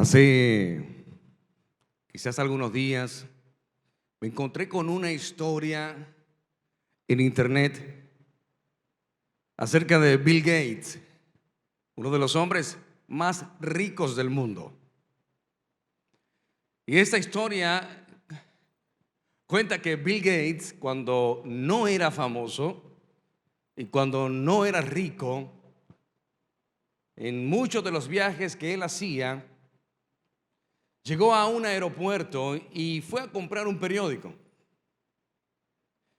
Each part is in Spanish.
Hace quizás algunos días me encontré con una historia en internet acerca de Bill Gates, uno de los hombres más ricos del mundo. Y esta historia cuenta que Bill Gates, cuando no era famoso y cuando no era rico, en muchos de los viajes que él hacía, llegó a un aeropuerto y fue a comprar un periódico.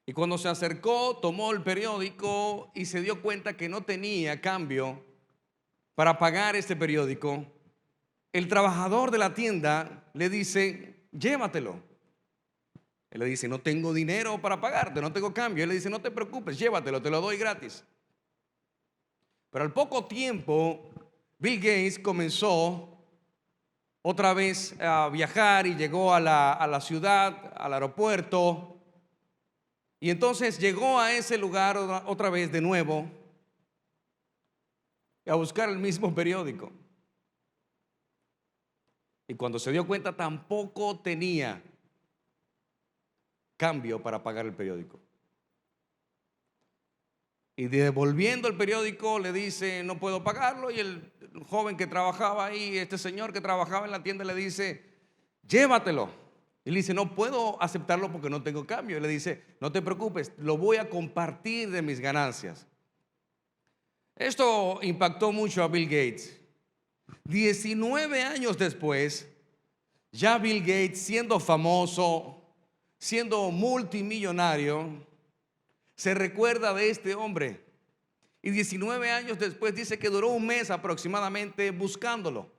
Y cuando se acercó, tomó el periódico y se dio cuenta que no tenía cambio para pagar este periódico. El trabajador de la tienda le dice: llévatelo. Él le dice: no tengo dinero para pagarte, no tengo cambio. Él le dice: no te preocupes, llévatelo, te lo doy gratis. Pero al poco tiempo, Bill Gates comenzó otra vez a viajar y llegó a la ciudad, al aeropuerto. Y entonces llegó a ese lugar otra vez de nuevo a buscar el mismo periódico. Y cuando se dio cuenta, tampoco tenía cambio para pagar el periódico. Y devolviendo el periódico le dice: no puedo pagarlo. Y el joven que trabajaba ahí, este señor que trabajaba en la tienda, le dice: llévatelo. Y le dice: no puedo aceptarlo porque no tengo cambio. Y le dice: no te preocupes, lo voy a compartir de mis ganancias. Esto impactó mucho a Bill Gates. 19 años después, ya Bill Gates, siendo famoso, siendo multimillonario, se recuerda de este hombre. Y 19 años después dice que duró un mes aproximadamente buscándolo.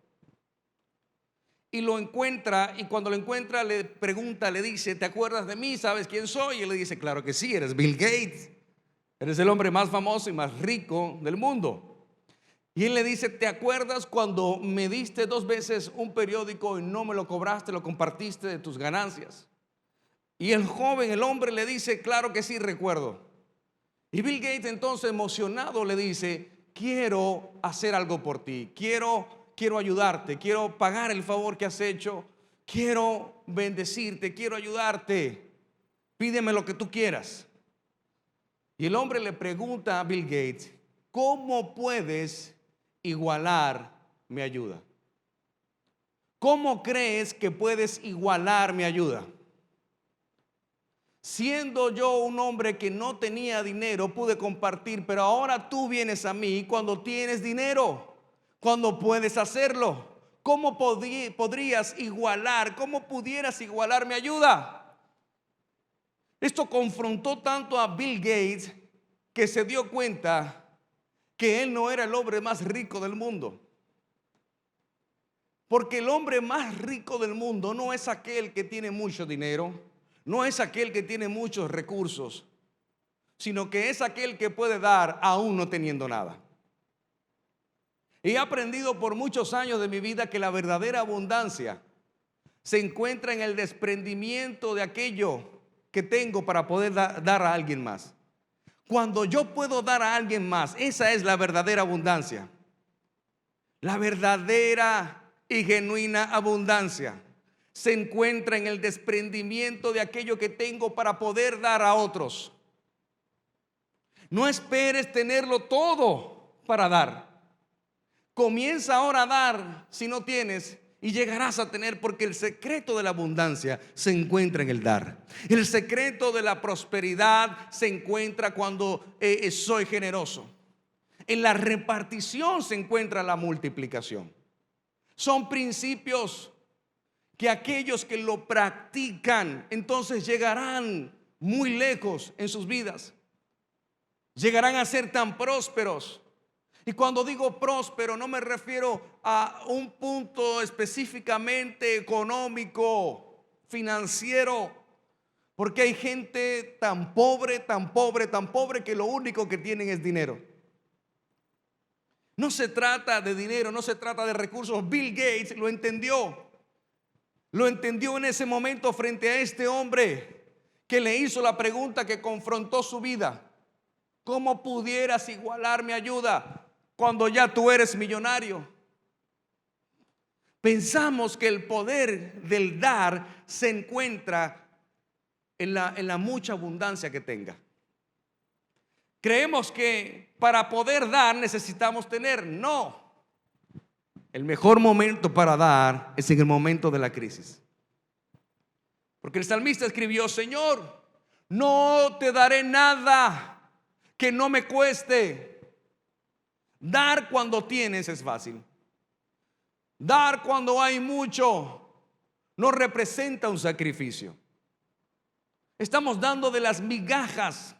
Y lo encuentra, y cuando lo encuentra le pregunta, le dice: ¿te acuerdas de mí? ¿Sabes quién soy? Y él le dice: claro que sí, eres Bill Gates. Eres el hombre más famoso y más rico del mundo. Y él le dice: ¿te acuerdas cuando me diste 2 veces un periódico y no me lo cobraste, lo compartiste de tus ganancias? Y el joven, el hombre, le dice: claro que sí, recuerdo. Y Bill Gates entonces, emocionado, le dice: quiero hacer algo por ti, quiero ayudarte, quiero pagar el favor que has hecho, quiero bendecirte, quiero ayudarte, pídeme lo que tú quieras. Y el hombre le pregunta a Bill Gates: ¿cómo puedes igualar mi ayuda? ¿Cómo crees que puedes igualar mi ayuda? Siendo yo un hombre que no tenía dinero, pude compartir, pero ahora tú vienes a mí cuando tienes dinero, cuando puedes hacerlo. ¿Cómo podrías igualar? ¿Cómo pudieras igualar mi ayuda? Esto confrontó tanto a Bill Gates que se dio cuenta que él no era el hombre más rico del mundo. Porque el hombre más rico del mundo no es aquel que tiene mucho dinero, no es aquel que tiene muchos recursos, sino que es aquel que puede dar aún no teniendo nada. Y he aprendido por muchos años de mi vida que la verdadera abundancia se encuentra en el desprendimiento de aquello que tengo para poder dar a alguien más. Cuando yo puedo dar a alguien más, esa es la verdadera abundancia. La verdadera y genuina abundancia se encuentra en el desprendimiento de aquello que tengo para poder dar a otros. No esperes tenerlo todo para dar. Comienza ahora a dar si no tienes y llegarás a tener, porque el secreto de la abundancia se encuentra en el dar. El secreto de la prosperidad se encuentra cuando soy generoso. En la repartición se encuentra la multiplicación. Son principios que aquellos que lo practican entonces llegarán muy lejos en sus vidas. Llegarán a ser tan prósperos. Y cuando digo próspero, no me refiero a un punto específicamente económico, financiero, porque hay gente tan pobre, tan pobre, tan pobre que lo único que tienen es dinero. No se trata de dinero, no se trata de recursos. Bill Gates lo entendió. Lo entendió en ese momento frente a este hombre que le hizo la pregunta que confrontó su vida: ¿cómo pudieras igualar mi ayuda cuando ya tú eres millonario? Pensamos que el poder del dar se encuentra en la mucha abundancia que tenga. Creemos que para poder dar necesitamos tener. No. El mejor momento para dar es en el momento de la crisis. Porque el salmista escribió: Señor, no te daré nada que no me cueste. Dar cuando tienes es fácil. Dar cuando hay mucho no representa un sacrificio. Estamos dando de las migajas.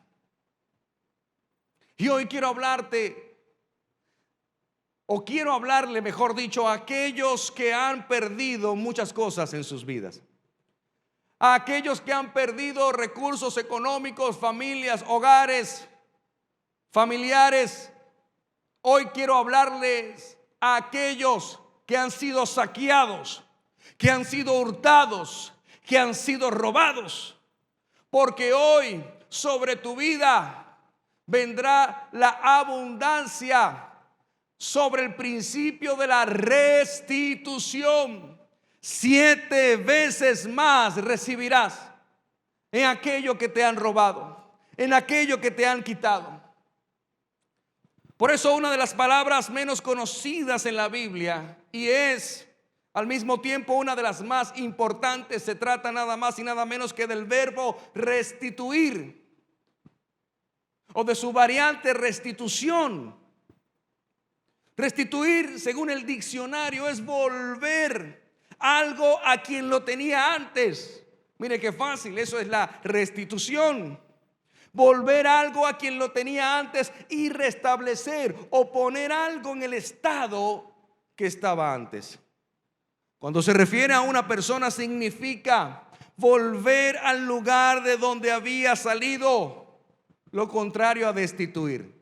Y hoy quiero hablarte, o quiero hablarle, mejor dicho, a aquellos que han perdido muchas cosas en sus vidas. A aquellos que han perdido recursos económicos, familias, hogares, familiares. Hoy quiero hablarles a aquellos que han sido saqueados, que han sido hurtados, que han sido robados. Porque hoy sobre tu vida vendrá la abundancia sobre el principio de la restitución. 7 veces más recibirás en aquello que te han robado, en aquello que te han quitado. Por eso una de las palabras menos conocidas en la Biblia, y es al mismo tiempo una de las más importantes, se trata nada más y nada menos que del verbo restituir, o de su variante restitución. Restituir, según el diccionario, es volver algo a quien lo tenía antes. Mire qué fácil, eso es la restitución. Volver algo a quien lo tenía antes y restablecer o poner algo en el estado que estaba antes. Cuando se refiere a una persona, significa volver al lugar de donde había salido. Lo contrario a destituir.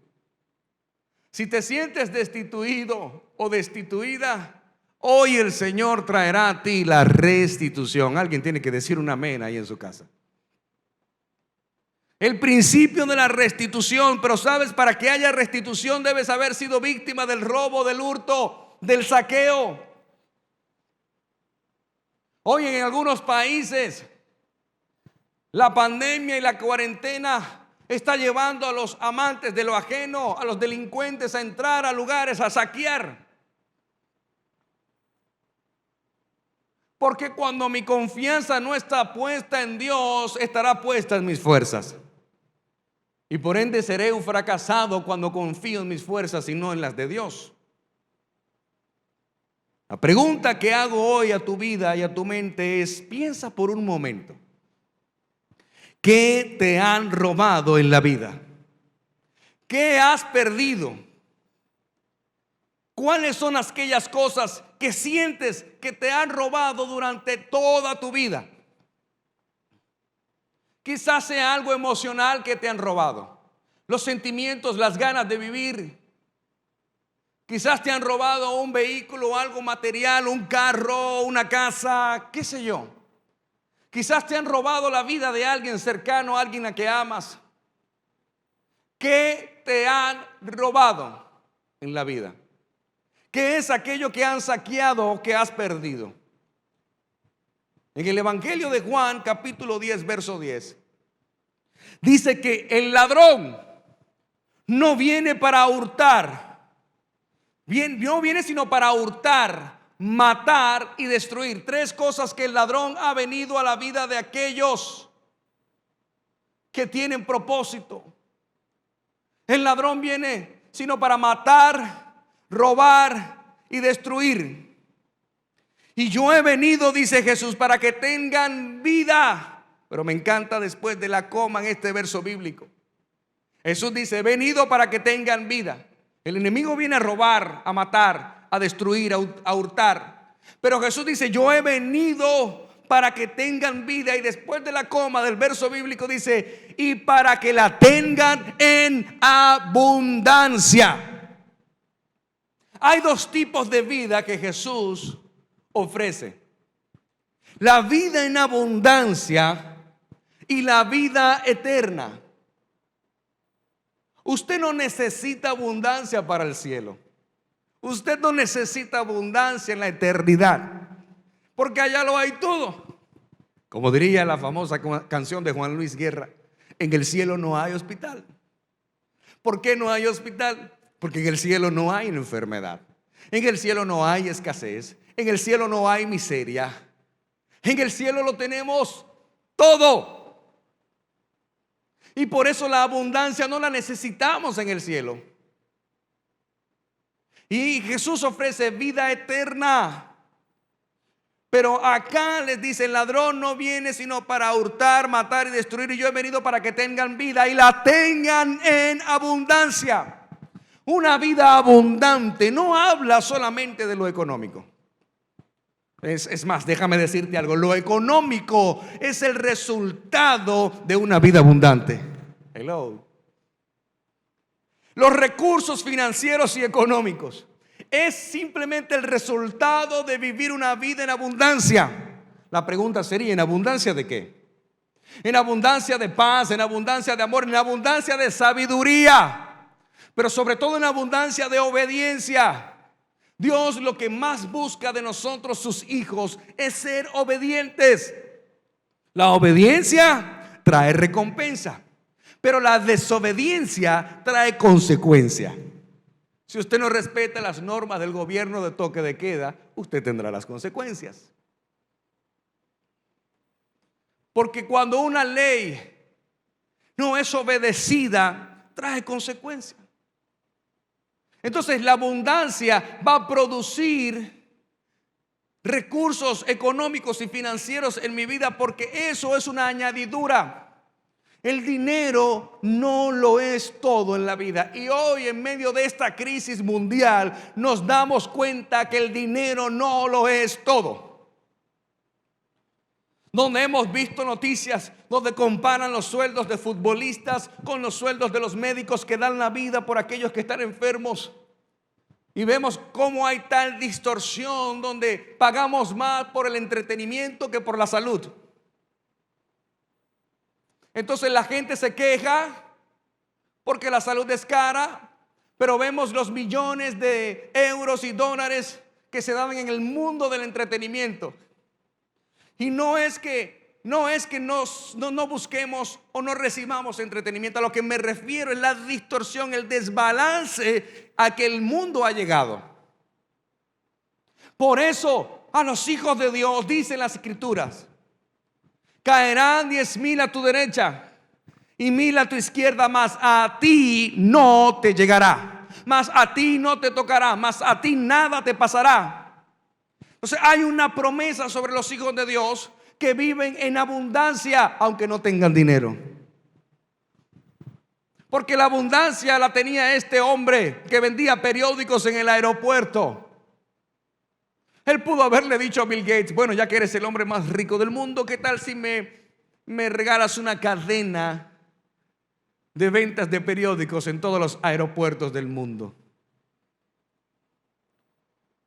Si te sientes destituido o destituida, hoy el Señor traerá a ti la restitución. Alguien tiene que decir un amén ahí en su casa. El principio de la restitución. Pero sabes, para que haya restitución debes haber sido víctima del robo, del hurto, del saqueo. Hoy en algunos países la pandemia y la cuarentena está llevando a los amantes de lo ajeno, a los delincuentes, a entrar a lugares, a saquear. Porque cuando mi confianza no está puesta en Dios, estará puesta en mis fuerzas. Y por ende seré un fracasado cuando confío en mis fuerzas y no en las de Dios. La pregunta que hago hoy a tu vida y a tu mente es: piensa por un momento. ¿Qué te han robado en la vida? ¿Qué has perdido? ¿Cuáles son aquellas cosas que sientes que te han robado durante toda tu vida? Quizás sea algo emocional que te han robado. Los sentimientos, las ganas de vivir. Quizás te han robado un vehículo, algo material, un carro, una casa, qué sé yo. Quizás te han robado la vida de alguien cercano, alguien a que amas. ¿Qué te han robado en la vida? ¿Qué es aquello que han saqueado o que has perdido? En el Evangelio de Juan, capítulo 10, verso 10, dice que el ladrón no viene para hurtar, no viene sino para hurtar, matar y destruir. 3 cosas que el ladrón ha venido a la vida de aquellos que tienen propósito. El ladrón viene sino para matar, robar y destruir. Y yo he venido, dice Jesús, para que tengan vida. Pero me encanta después de la coma en este verso bíblico. Jesús dice: he venido para que tengan vida. El enemigo viene a robar, a matar, a destruir, a hurtar. Pero Jesús dice: yo he venido para que tengan vida. Y después de la coma del verso bíblico dice: y para que la tengan en abundancia. Hay 2 tipos de vida que Jesús ofrece: la vida en abundancia y la vida eterna. Usted no necesita abundancia para el cielo. Usted no necesita abundancia en la eternidad, porque allá lo hay todo. Como diría la famosa canción de Juan Luis Guerra, en el cielo no hay hospital. ¿Por qué no hay hospital? Porque en el cielo no hay enfermedad. En el cielo no hay escasez. En el cielo no hay miseria. En el cielo lo tenemos todo. Y por eso la abundancia no la necesitamos en el cielo. Y Jesús ofrece vida eterna. Pero acá les dice: el ladrón no viene sino para hurtar, matar y destruir, y yo he venido para que tengan vida y la tengan en abundancia. Una vida abundante no habla solamente de lo económico. Es más, déjame decirte algo: lo económico es el resultado de una vida abundante. Hello. Los recursos financieros y económicos es simplemente el resultado de vivir una vida en abundancia. La pregunta sería: ¿en abundancia de qué? En abundancia de paz, en abundancia de amor, en abundancia de sabiduría, pero sobre todo en abundancia de obediencia. Dios lo que más busca de nosotros, sus hijos, es ser obedientes. La obediencia trae recompensa, pero la desobediencia trae consecuencia. Si usted no respeta las normas del gobierno de toque de queda, usted tendrá las consecuencias. Porque cuando una ley no es obedecida, trae consecuencias. Entonces la abundancia va a producir recursos económicos y financieros en mi vida, porque eso es una añadidura. El dinero no lo es todo en la vida. Y hoy, en medio de esta crisis mundial, nos damos cuenta que el dinero no lo es todo. Donde hemos visto noticias donde comparan los sueldos de futbolistas con los sueldos de los médicos que dan la vida por aquellos que están enfermos. Y vemos cómo hay tal distorsión donde pagamos más por el entretenimiento que por la salud. Entonces la gente se queja porque la salud es cara, pero vemos los millones de euros y dólares que se dan en el mundo del entretenimiento. Y no es que no busquemos o no recibamos entretenimiento. A lo que me refiero es la distorsión, el desbalance a que el mundo ha llegado. Por eso a los hijos de Dios, dicen las escrituras: caerán 10,000 a tu derecha y 1,000 a tu izquierda, mas a ti no te llegará, mas a ti no te tocará, mas a ti nada te pasará. Entonces hay una promesa sobre los hijos de Dios que viven en abundancia aunque no tengan dinero. Porque la abundancia la tenía este hombre que vendía periódicos en el aeropuerto. Él pudo haberle dicho a Bill Gates: bueno, ya que eres el hombre más rico del mundo, ¿qué tal si me regalas una cadena de ventas de periódicos en todos los aeropuertos del mundo?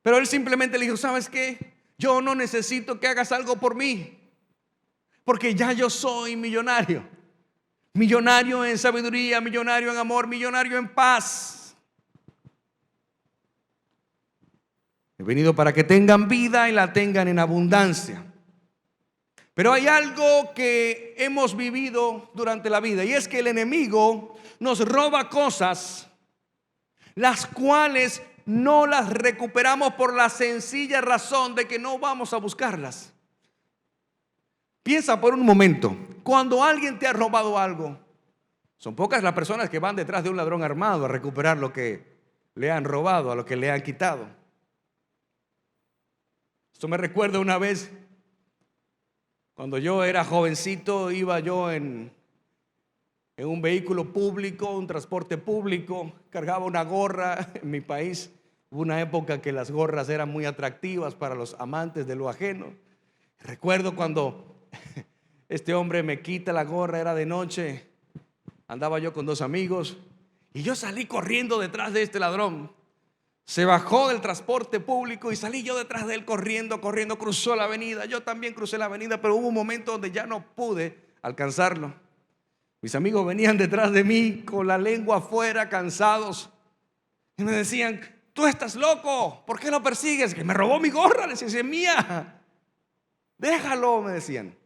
Pero él simplemente le dijo: ¿sabes qué? Yo no necesito que hagas algo por mí, porque ya yo soy millonario. Millonario en sabiduría, millonario en amor, millonario en paz. He venido para que tengan vida y la tengan en abundancia. Pero hay algo que hemos vivido durante la vida, y es que el enemigo nos roba cosas las cuales no las recuperamos por la sencilla razón de que no vamos a buscarlas. Piensa por un momento: cuando alguien te ha robado algo, son pocas las personas que van detrás de un ladrón armado a recuperar lo que le han robado, a lo que le han quitado. Esto me recuerda una vez, cuando yo era jovencito, iba yo en un vehículo público, un transporte público, cargaba una gorra. En mi país hubo una época que las gorras eran muy atractivas para los amantes de lo ajeno. Recuerdo cuando este hombre me quita la gorra, era de noche, andaba yo con 2 amigos y yo salí corriendo detrás de este ladrón. Se bajó del transporte público y salí yo detrás de él corriendo, cruzó la avenida. Yo también crucé la avenida, pero hubo un momento donde ya no pude alcanzarlo. Mis amigos venían detrás de mí con la lengua afuera, cansados, y me decían: tú estás loco, ¿por qué lo persigues? Que me robó mi gorra, le decía, es mía. Déjalo, me decían.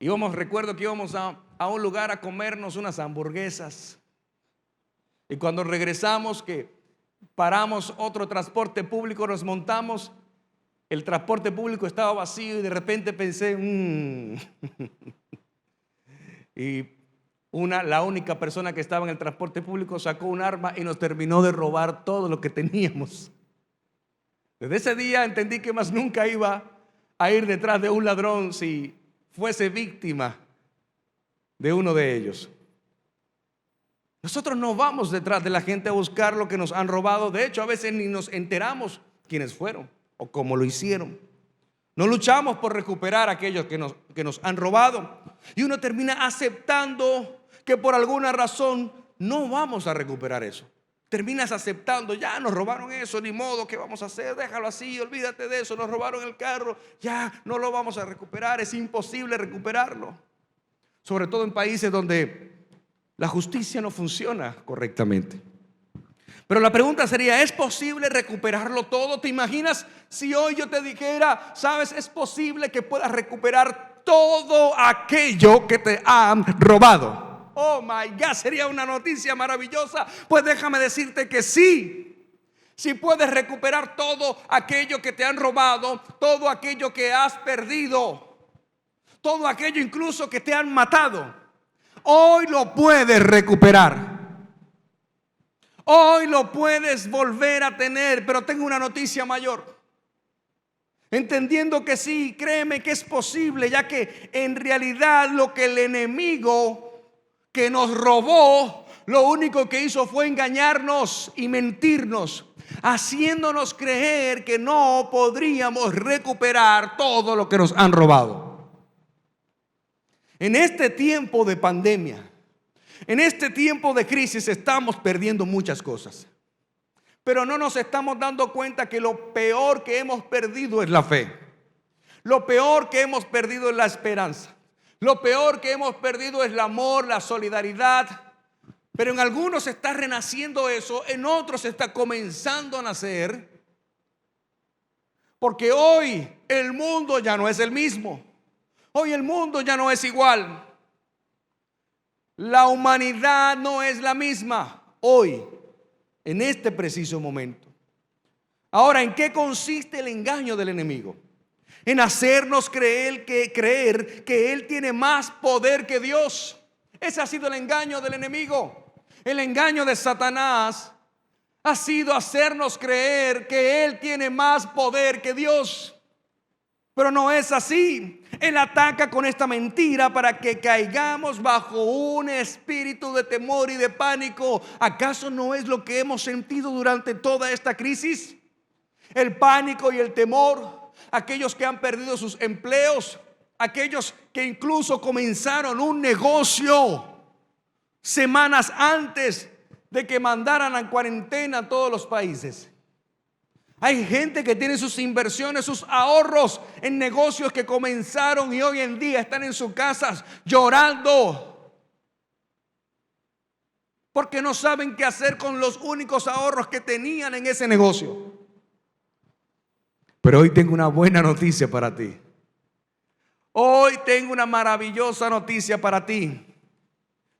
Recuerdo que íbamos a un lugar a comernos unas hamburguesas. Y cuando regresamos, que paramos otro transporte público, nos montamos, el transporte público estaba vacío y de repente pensé, y la única persona que estaba en el transporte público sacó un arma y nos terminó de robar todo lo que teníamos. Desde ese día entendí que más nunca iba a ir detrás de un ladrón si fuese víctima de uno de ellos. Nosotros no vamos detrás de la gente a buscar lo que nos han robado. De hecho, a veces ni nos enteramos quiénes fueron o cómo lo hicieron. No luchamos por recuperar a aquellos que nos han robado. Y uno termina aceptando que por alguna razón no vamos a recuperar eso. Terminas aceptando, ya nos robaron eso, ni modo, ¿qué vamos a hacer? Déjalo así, olvídate de eso, nos robaron el carro, ya no lo vamos a recuperar, es imposible recuperarlo. Sobre todo en países donde la justicia no funciona correctamente. Pero la pregunta sería, ¿es posible recuperarlo todo? ¿Te imaginas si hoy yo te dijera, sabes, es posible que puedas recuperar todo aquello que te han robado? Oh my God, sería una noticia maravillosa. Pues déjame decirte que sí. Si puedes recuperar todo aquello que te han robado, todo aquello que has perdido, todo aquello incluso que te han matado, hoy lo puedes recuperar. Hoy lo puedes volver a tener. Pero tengo una noticia mayor. Entendiendo que sí, créeme que es posible, ya que en realidad lo que el enemigo que nos robó, lo único que hizo fue engañarnos y mentirnos, haciéndonos creer que no podríamos recuperar todo lo que nos han robado. En este tiempo de pandemia, en este tiempo de crisis, estamos perdiendo muchas cosas. Pero no nos estamos dando cuenta que lo peor que hemos perdido es la fe. Lo peor que hemos perdido es la esperanza. Lo peor que hemos perdido es el amor, la solidaridad. Pero en algunos está renaciendo eso, en otros está comenzando a nacer. Porque hoy el mundo ya no es el mismo. Hoy el mundo ya no es igual. La humanidad no es la misma hoy, en este preciso momento. Ahora, ¿en qué consiste el engaño del enemigo? En hacernos creer que Él tiene más poder que Dios. Ese ha sido el engaño del enemigo. El engaño de Satanás ha sido hacernos creer que Él tiene más poder que Dios. Pero no es así. Él ataca con esta mentira para que caigamos bajo un espíritu de temor y de pánico. ¿Acaso no es lo que hemos sentido durante toda esta crisis? El pánico y el temor. Aquellos que han perdido sus empleos, aquellos que incluso comenzaron un negocio semanas antes de que mandaran a cuarentena a todos los países. Hay gente que tiene sus inversiones, sus ahorros en negocios que comenzaron y hoy en día están en sus casas llorando porque no saben qué hacer con los únicos ahorros que tenían en ese negocio. Pero hoy tengo una buena noticia para ti. Hoy tengo una maravillosa noticia para ti.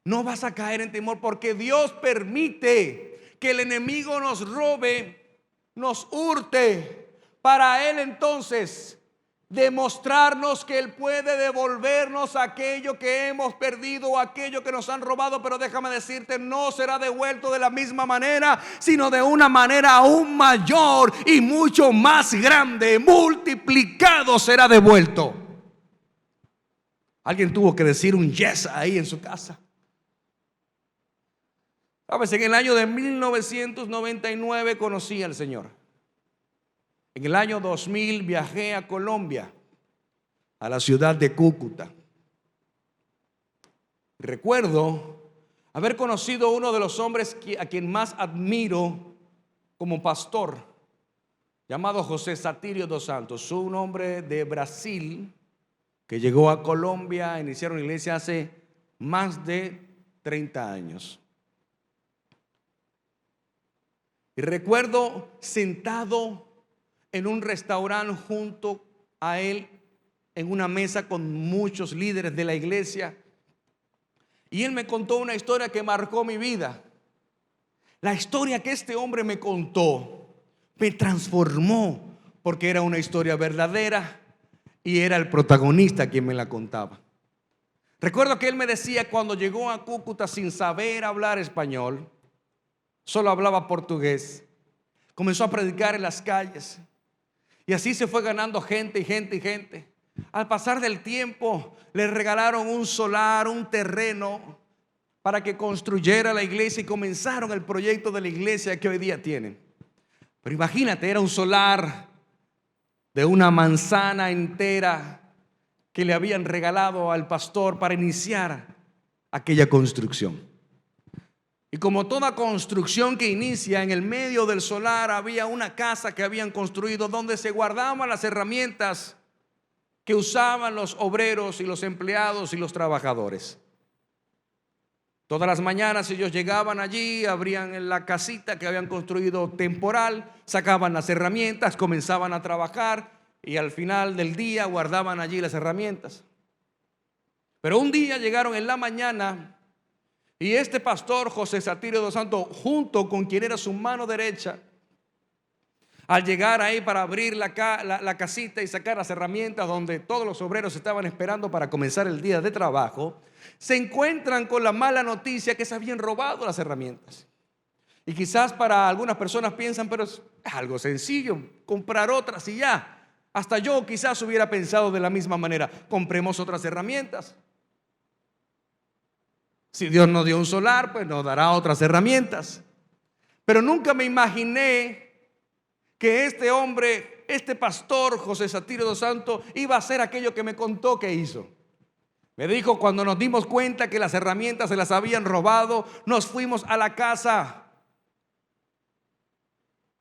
No vas a caer en temor porque Dios permite que el enemigo nos robe, nos hurte, para Él entonces demostrarnos que Él puede devolvernos aquello que hemos perdido o aquello que nos han robado. Pero déjame decirte, no será devuelto de la misma manera, sino de una manera aún mayor y mucho más grande. Multiplicado será devuelto. Alguien tuvo que decir un yes ahí en su casa. Sabes, en el año de 1999 conocí al Señor. En el año 2000 viajé a Colombia, a la ciudad de Cúcuta. Recuerdo haber conocido a uno de los hombres a quien más admiro como pastor, llamado José Satirio dos Santos, un hombre de Brasil que llegó a Colombia a iniciar una iglesia hace más de 30 años. Y recuerdo sentado en un restaurante junto a él, en una mesa con muchos líderes de la iglesia. Y él me contó una historia que marcó mi vida. La historia que este hombre me contó me transformó, porque era una historia verdadera y era el protagonista quien me la contaba. Recuerdo que él me decía, cuando llegó a Cúcuta sin saber hablar español, solo hablaba portugués, comenzó a predicar en las calles y así se fue ganando gente y gente y gente. Al pasar del tiempo le regalaron un solar, un terreno para que construyera la iglesia y comenzaron el proyecto de la iglesia que hoy día tienen. Pero imagínate, era un solar de una manzana entera que le habían regalado al pastor para iniciar aquella construcción. Y como toda construcción que inicia, en el medio del solar había una casa que habían construido donde se guardaban las herramientas que usaban los obreros y los empleados y los trabajadores. Todas las mañanas ellos llegaban allí, abrían la casita que habían construido temporal, sacaban las herramientas, comenzaban a trabajar y al final del día guardaban allí las herramientas. Pero un día llegaron en la mañana y este pastor José Satirio dos Santos, junto con quien era su mano derecha, al llegar ahí para abrir la casita y sacar las herramientas donde todos los obreros estaban esperando para comenzar el día de trabajo, se encuentran con la mala noticia que se habían robado las herramientas. Y quizás para algunas personas piensan, pero es algo sencillo, comprar otras y ya. Hasta yo quizás hubiera pensado de la misma manera, compremos otras herramientas. Si Dios nos dio un solar, pues nos dará otras herramientas. Pero nunca me imaginé que este hombre, este pastor José Satirio dos Santos, iba a hacer aquello que me contó que hizo. Me dijo, cuando nos dimos cuenta que las herramientas se las habían robado, nos fuimos a la casa.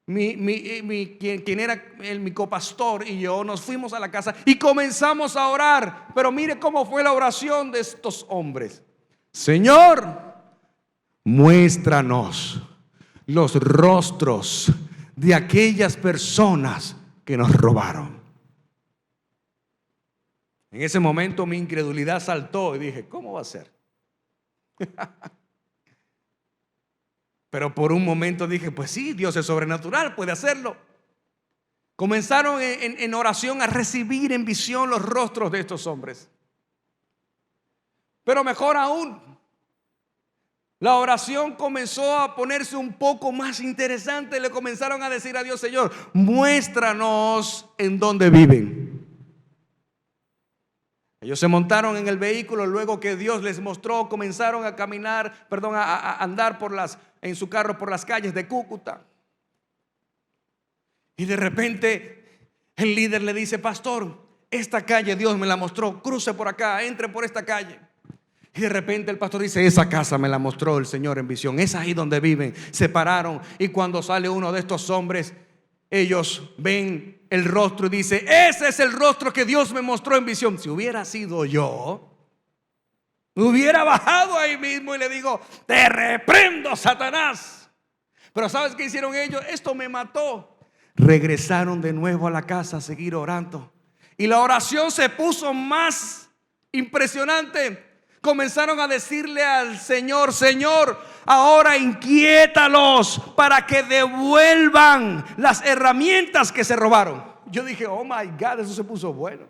Quien era mi copastor y yo nos fuimos a la casa y comenzamos a orar. Pero mire cómo fue la oración de estos hombres. Señor, muéstranos los rostros de aquellas personas que nos robaron. En ese momento mi incredulidad saltó y dije, ¿cómo va a ser? Pero por un momento dije, pues sí, Dios es sobrenatural, puede hacerlo. Comenzaron en oración a recibir en visión los rostros de estos hombres. Pero mejor aún, la oración comenzó a ponerse un poco más interesante. Le comenzaron a decir a Dios, Señor, muéstranos en dónde viven. Ellos se montaron en el vehículo, luego que Dios les mostró, comenzaron a caminar, a andar en su carro por las calles de Cúcuta. Y de repente el líder le dice, pastor, esta calle Dios me la mostró, cruce por acá, entre por esta calle. Y de repente el pastor dice, esa casa me la mostró el Señor en visión, es ahí donde viven. Se pararon y cuando sale uno de estos hombres, ellos ven el rostro y dice, ese es el rostro que Dios me mostró en visión. Si hubiera sido yo, me hubiera bajado ahí mismo y le digo, te reprendo, Satanás. Pero ¿sabes qué hicieron ellos? Esto me mató. Regresaron de nuevo a la casa a seguir orando. Y la oración se puso más impresionante. Comenzaron a decirle al Señor, Señor, ahora inquiétalos para que devuelvan las herramientas que se robaron. Yo dije, oh my God, eso se puso bueno.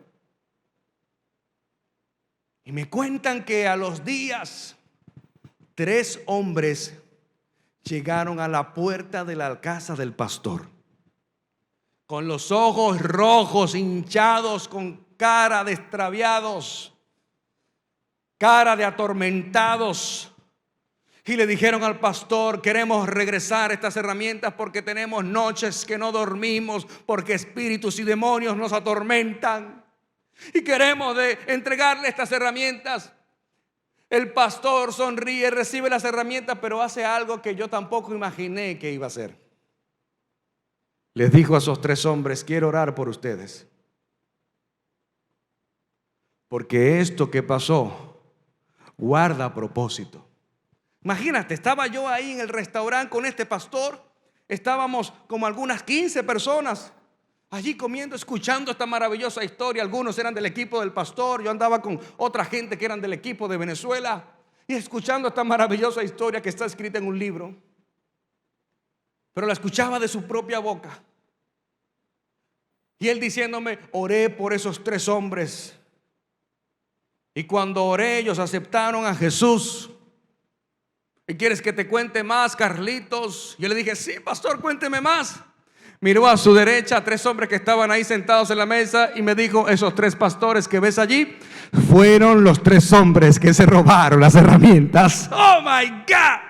Y me cuentan que a los días 3 hombres llegaron a la puerta de la casa del pastor, con los ojos rojos, hinchados, con cara de extraviados, cara de atormentados. Y le dijeron al pastor, queremos regresar estas herramientas porque tenemos noches que no dormimos, porque espíritus y demonios nos atormentan y queremos entregarle estas herramientas. El pastor sonríe, recibe las herramientas, pero hace algo que yo tampoco imaginé que iba a hacer. Les dijo a esos 3 hombres, quiero orar por ustedes, porque esto que pasó guarda propósito. Imagínate, estaba yo ahí en el restaurante con este pastor estábamos como algunas 15 personas allí comiendo, escuchando esta maravillosa historia. Algunos eran del equipo del pastor, yo andaba con otra gente que eran del equipo de Venezuela, y escuchando esta maravillosa historia que está escrita en un libro, pero la escuchaba de su propia boca. Y él diciéndome: oré por esos 3 hombres, y cuando oré ellos aceptaron a Jesús. ¿Y quieres que te cuente más, Carlitos? Yo le dije: sí, pastor, cuénteme más. Miró a su derecha a 3 hombres que estaban ahí sentados en la mesa y me dijo: esos 3 pastores que ves allí fueron los 3 hombres que se robaron las herramientas. Oh my God.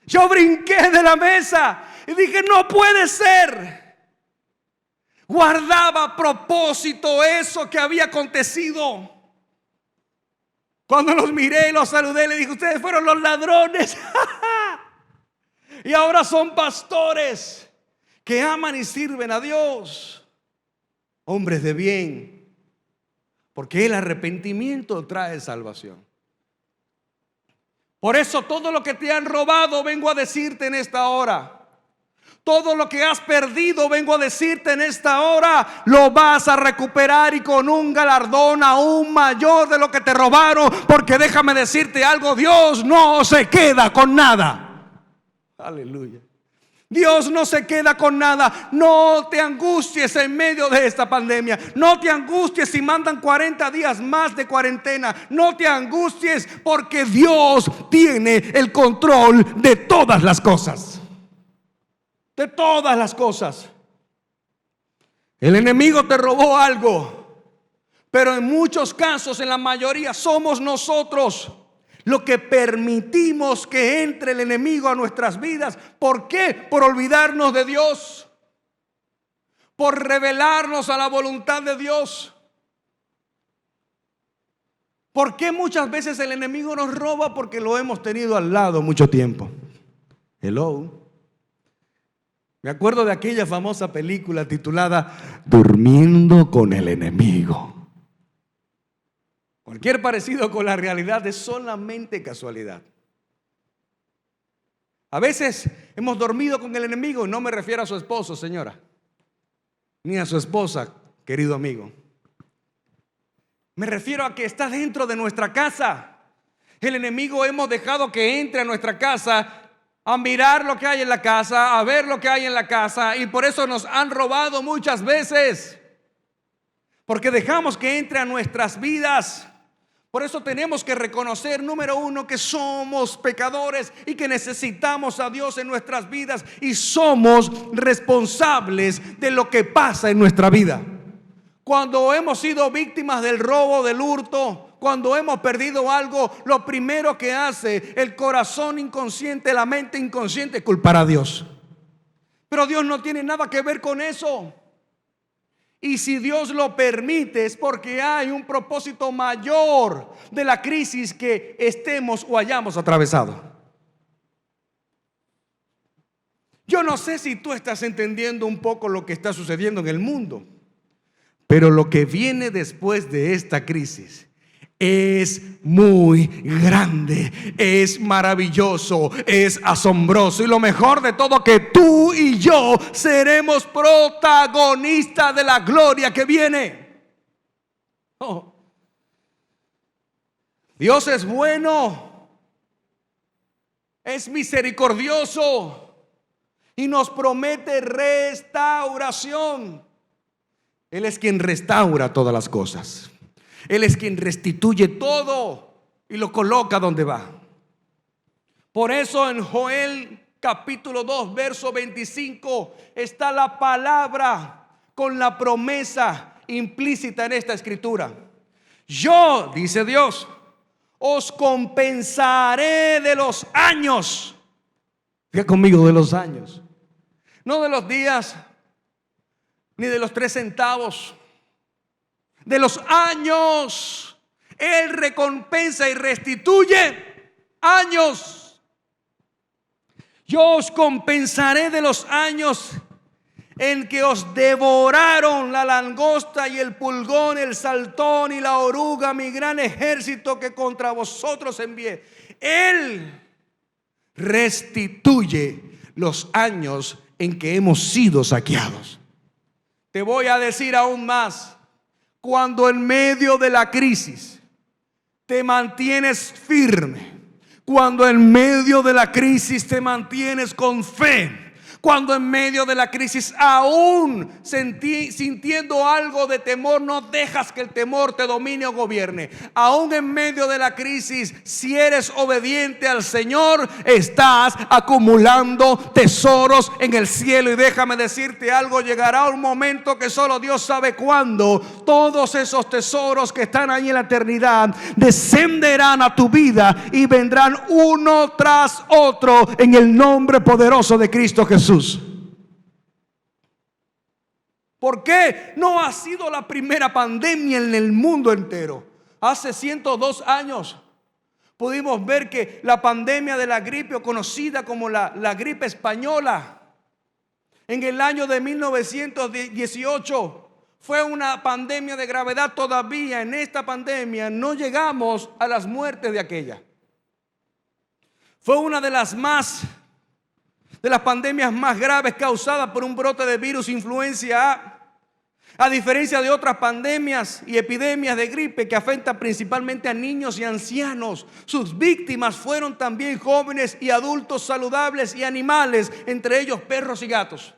Yo brinqué de la mesa y dije: no puede ser. Guardaba a propósito eso que había acontecido. Cuando los miré y los saludé, le dije: ustedes fueron los ladrones. Y ahora son pastores que aman y sirven a Dios, hombres de bien, porque el arrepentimiento trae salvación. Por eso todo lo que te han robado vengo a decirte en esta hora. Todo lo que has perdido vengo a decirte en esta hora, lo vas a recuperar, y con un galardón aún mayor de lo que te robaron. Porque déjame decirte algo: Dios no se queda con nada. Aleluya. Dios no se queda con nada. No te angusties en medio de esta pandemia. No te angusties si mandan 40 días más de cuarentena. No te angusties, porque Dios tiene el control de todas las cosas. De todas las cosas. El enemigo te robó algo, pero en muchos casos, en la mayoría, somos nosotros lo que permitimos que entre el enemigo a nuestras vidas. ¿Por qué? Por olvidarnos de Dios, por rebelarnos a la voluntad de Dios. ¿Por qué muchas veces el enemigo nos roba? Porque lo hemos tenido al lado mucho tiempo. Hello. Me acuerdo de aquella famosa película titulada Durmiendo con el enemigo. Cualquier parecido con la realidad es solamente casualidad. A veces hemos dormido con el enemigo, y no me refiero a su esposo, señora, ni a su esposa, querido amigo. Me refiero a que está dentro de nuestra casa. El enemigo hemos dejado que entre a nuestra casa, a mirar lo que hay en la casa, a ver lo que hay en la casa, y por eso nos han robado muchas veces, porque dejamos que entre a nuestras vidas. Por eso tenemos que reconocer, número 1, que somos pecadores y que necesitamos a Dios en nuestras vidas, y somos responsables de lo que pasa en nuestra vida. Cuando hemos sido víctimas del robo, del hurto, cuando hemos perdido algo, lo primero que hace el corazón inconsciente, la mente inconsciente, es culpar a Dios. Pero Dios no tiene nada que ver con eso. Y si Dios lo permite, es porque hay un propósito mayor de la crisis que estemos o hayamos atravesado. Yo no sé si tú estás entendiendo un poco lo que está sucediendo en el mundo, pero lo que viene después de esta crisis es muy grande, es maravilloso, es asombroso, y lo mejor de todo, que tú y yo seremos protagonistas de la gloria que viene. Oh. Dios es bueno, es misericordioso y nos promete restauración. Él es quien restaura todas las cosas. Él es quien restituye todo y lo coloca donde va. Por eso en Joel capítulo 2 verso 25 está la palabra con la promesa implícita en esta escritura. Yo, dice Dios, os compensaré de los años. Diga conmigo, de los años. No de los días, ni de los 3 centavos. De los años. Él recompensa y restituye años. Yo os compensaré de los años en que os devoraron la langosta y el pulgón, el saltón y la oruga, mi gran ejército que contra vosotros envié. Él restituye los años en que hemos sido saqueados. Te voy a decir aún más. Cuando en medio de la crisis te mantienes firme, cuando en medio de la crisis te mantienes con fe, cuando en medio de la crisis aún sintiendo algo de temor, no dejas que el temor te domine o gobierne. Aún en medio de la crisis, si eres obediente al Señor, estás acumulando tesoros en el cielo. Y déjame decirte algo, llegará un momento que solo Dios sabe cuándo. Todos esos tesoros que están ahí en la eternidad descenderán a tu vida y vendrán uno tras otro en el nombre poderoso de Cristo Jesús. ¿Por qué no ha sido la primera pandemia en el mundo entero? Hace 102 años pudimos ver que la pandemia de la gripe, o conocida como la gripe española, en el año de 1918 fue una pandemia de gravedad. Todavía en esta pandemia no llegamos a las muertes de aquella. Fue una de las pandemias más graves causadas por un brote de virus influencia A. A diferencia de otras pandemias y epidemias de gripe que afectan principalmente a niños y ancianos, sus víctimas fueron también jóvenes y adultos saludables y animales, entre ellos perros y gatos.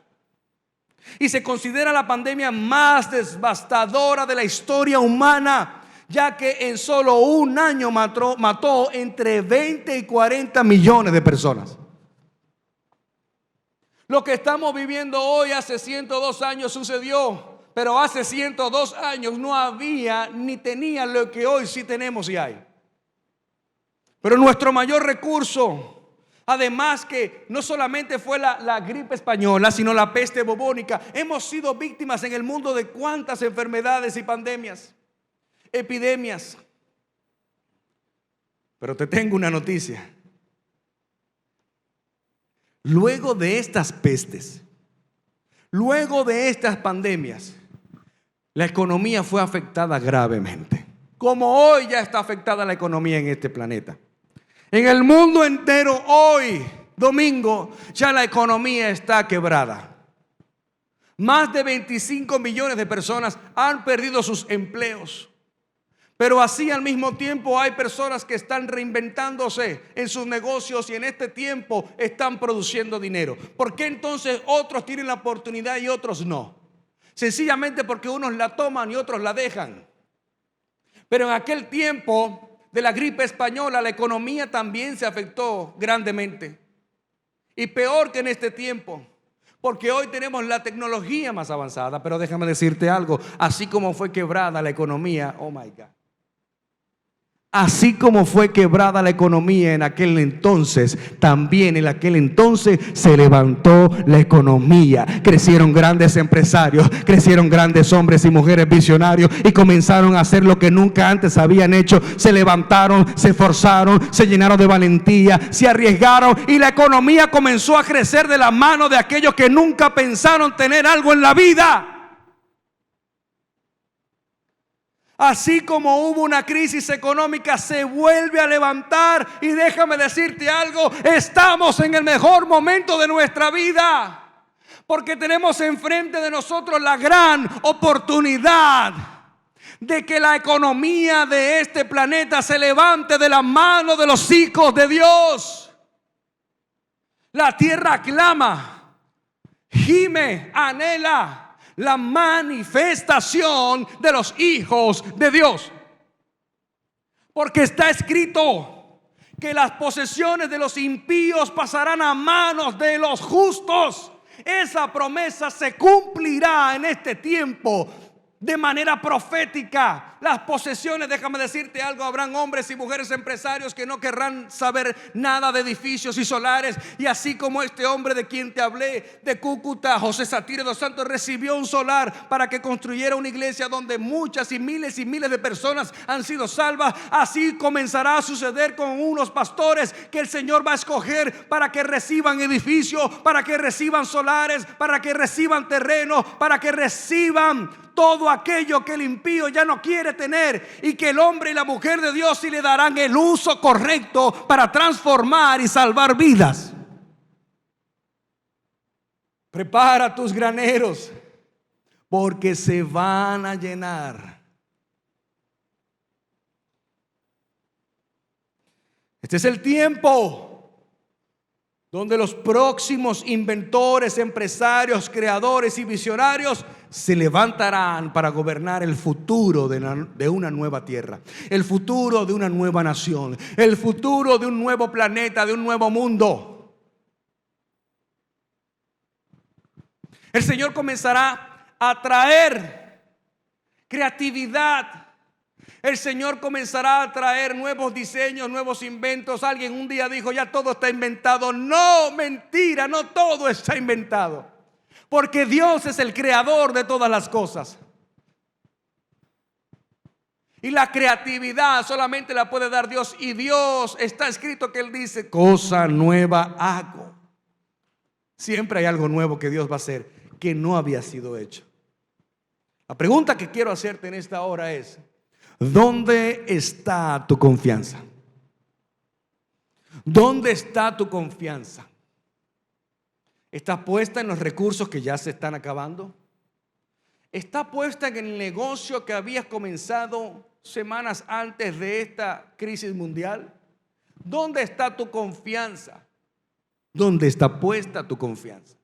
Y se considera la pandemia más devastadora de la historia humana, ya que en solo un año mató entre 20 y 40 millones de personas. Lo que estamos viviendo hoy hace 102 años sucedió, pero hace 102 años no había ni tenía lo que hoy sí tenemos y hay. Pero nuestro mayor recurso, además que no solamente fue la gripe española, sino la peste bubónica, hemos sido víctimas en el mundo de cuántas enfermedades y pandemias, epidemias. Pero te tengo una noticia. Luego de estas pestes, luego de estas pandemias, la economía fue afectada gravemente, como hoy ya está afectada la economía en este planeta. En el mundo entero hoy, domingo, ya la economía está quebrada. Más de 25 millones de personas han perdido sus empleos. Pero así al mismo tiempo hay personas que están reinventándose en sus negocios y en este tiempo están produciendo dinero. ¿Por qué entonces otros tienen la oportunidad y otros no? Sencillamente porque unos la toman y otros la dejan. Pero en aquel tiempo de la gripe española la economía también se afectó grandemente. Y peor que en este tiempo. Porque hoy tenemos la tecnología más avanzada. Pero déjame decirte algo, así como fue quebrada la economía, oh my God. Así como fue quebrada la economía en aquel entonces, también en aquel entonces se levantó la economía. Crecieron grandes empresarios, crecieron grandes hombres y mujeres visionarios y comenzaron a hacer lo que nunca antes habían hecho. Se levantaron, se esforzaron, se llenaron de valentía, se arriesgaron y la economía comenzó a crecer de la mano de aquellos que nunca pensaron tener algo en la vida. Así como hubo una crisis económica, se vuelve a levantar. Y déjame decirte algo, estamos en el mejor momento de nuestra vida. Porque tenemos enfrente de nosotros la gran oportunidad de que la economía de este planeta se levante de la mano de los hijos de Dios. La tierra clama, gime, anhela la manifestación de los hijos de Dios. Porque está escrito que las posesiones de los impíos pasarán a manos de los justos. Esa promesa se cumplirá en este tiempo de manera profética. Las posesiones, déjame decirte algo, habrán hombres y mujeres empresarios que no querrán saber nada de edificios y solares. Y así como este hombre de quien te hablé de Cúcuta, José Satir dos Santos, recibió un solar para que construyera una iglesia donde muchas y miles de personas han sido salvas. Así comenzará a suceder con unos pastores que el Señor va a escoger para que reciban edificios, para que reciban solares, para que reciban terreno, para que reciban todo aquello que el impío ya no quiere tener, y que el hombre y la mujer de Dios sí le darán el uso correcto para transformar y salvar vidas. Prepara tus graneros, porque se van a llenar. Este es el tiempo donde los próximos inventores, empresarios, creadores y visionarios se levantarán para gobernar el futuro de una nueva tierra, el futuro de una nueva nación, el futuro de un nuevo planeta, de un nuevo mundo. El Señor comenzará a traer creatividad. El Señor comenzará a traer nuevos diseños, nuevos inventos. Alguien un día dijo, ya todo está inventado. No, mentira, no todo está inventado. Porque Dios es el creador de todas las cosas. Y la creatividad solamente la puede dar Dios. Y Dios, está escrito que Él dice, cosa nueva hago. Siempre hay algo nuevo que Dios va a hacer que no había sido hecho. La pregunta que quiero hacerte en esta hora es, ¿dónde está tu confianza? ¿Dónde está tu confianza? ¿Está puesta en los recursos que ya se están acabando? ¿Está puesta en el negocio que habías comenzado semanas antes de esta crisis mundial? ¿Dónde está tu confianza? ¿Dónde está puesta tu confianza?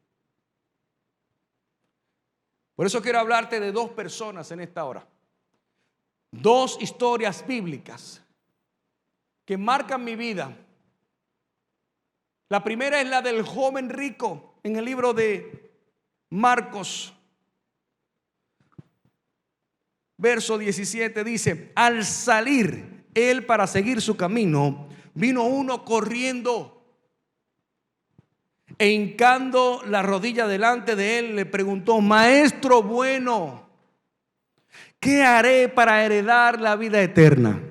Por eso quiero hablarte de dos personas en esta hora. Dos historias bíblicas que marcan mi vida. La primera es la del joven rico en el libro de Marcos. Verso 17 dice, al salir él para seguir su camino, vino uno corriendo e hincando la rodilla delante de él, le preguntó, maestro bueno, ¿qué haré para heredar la vida eterna?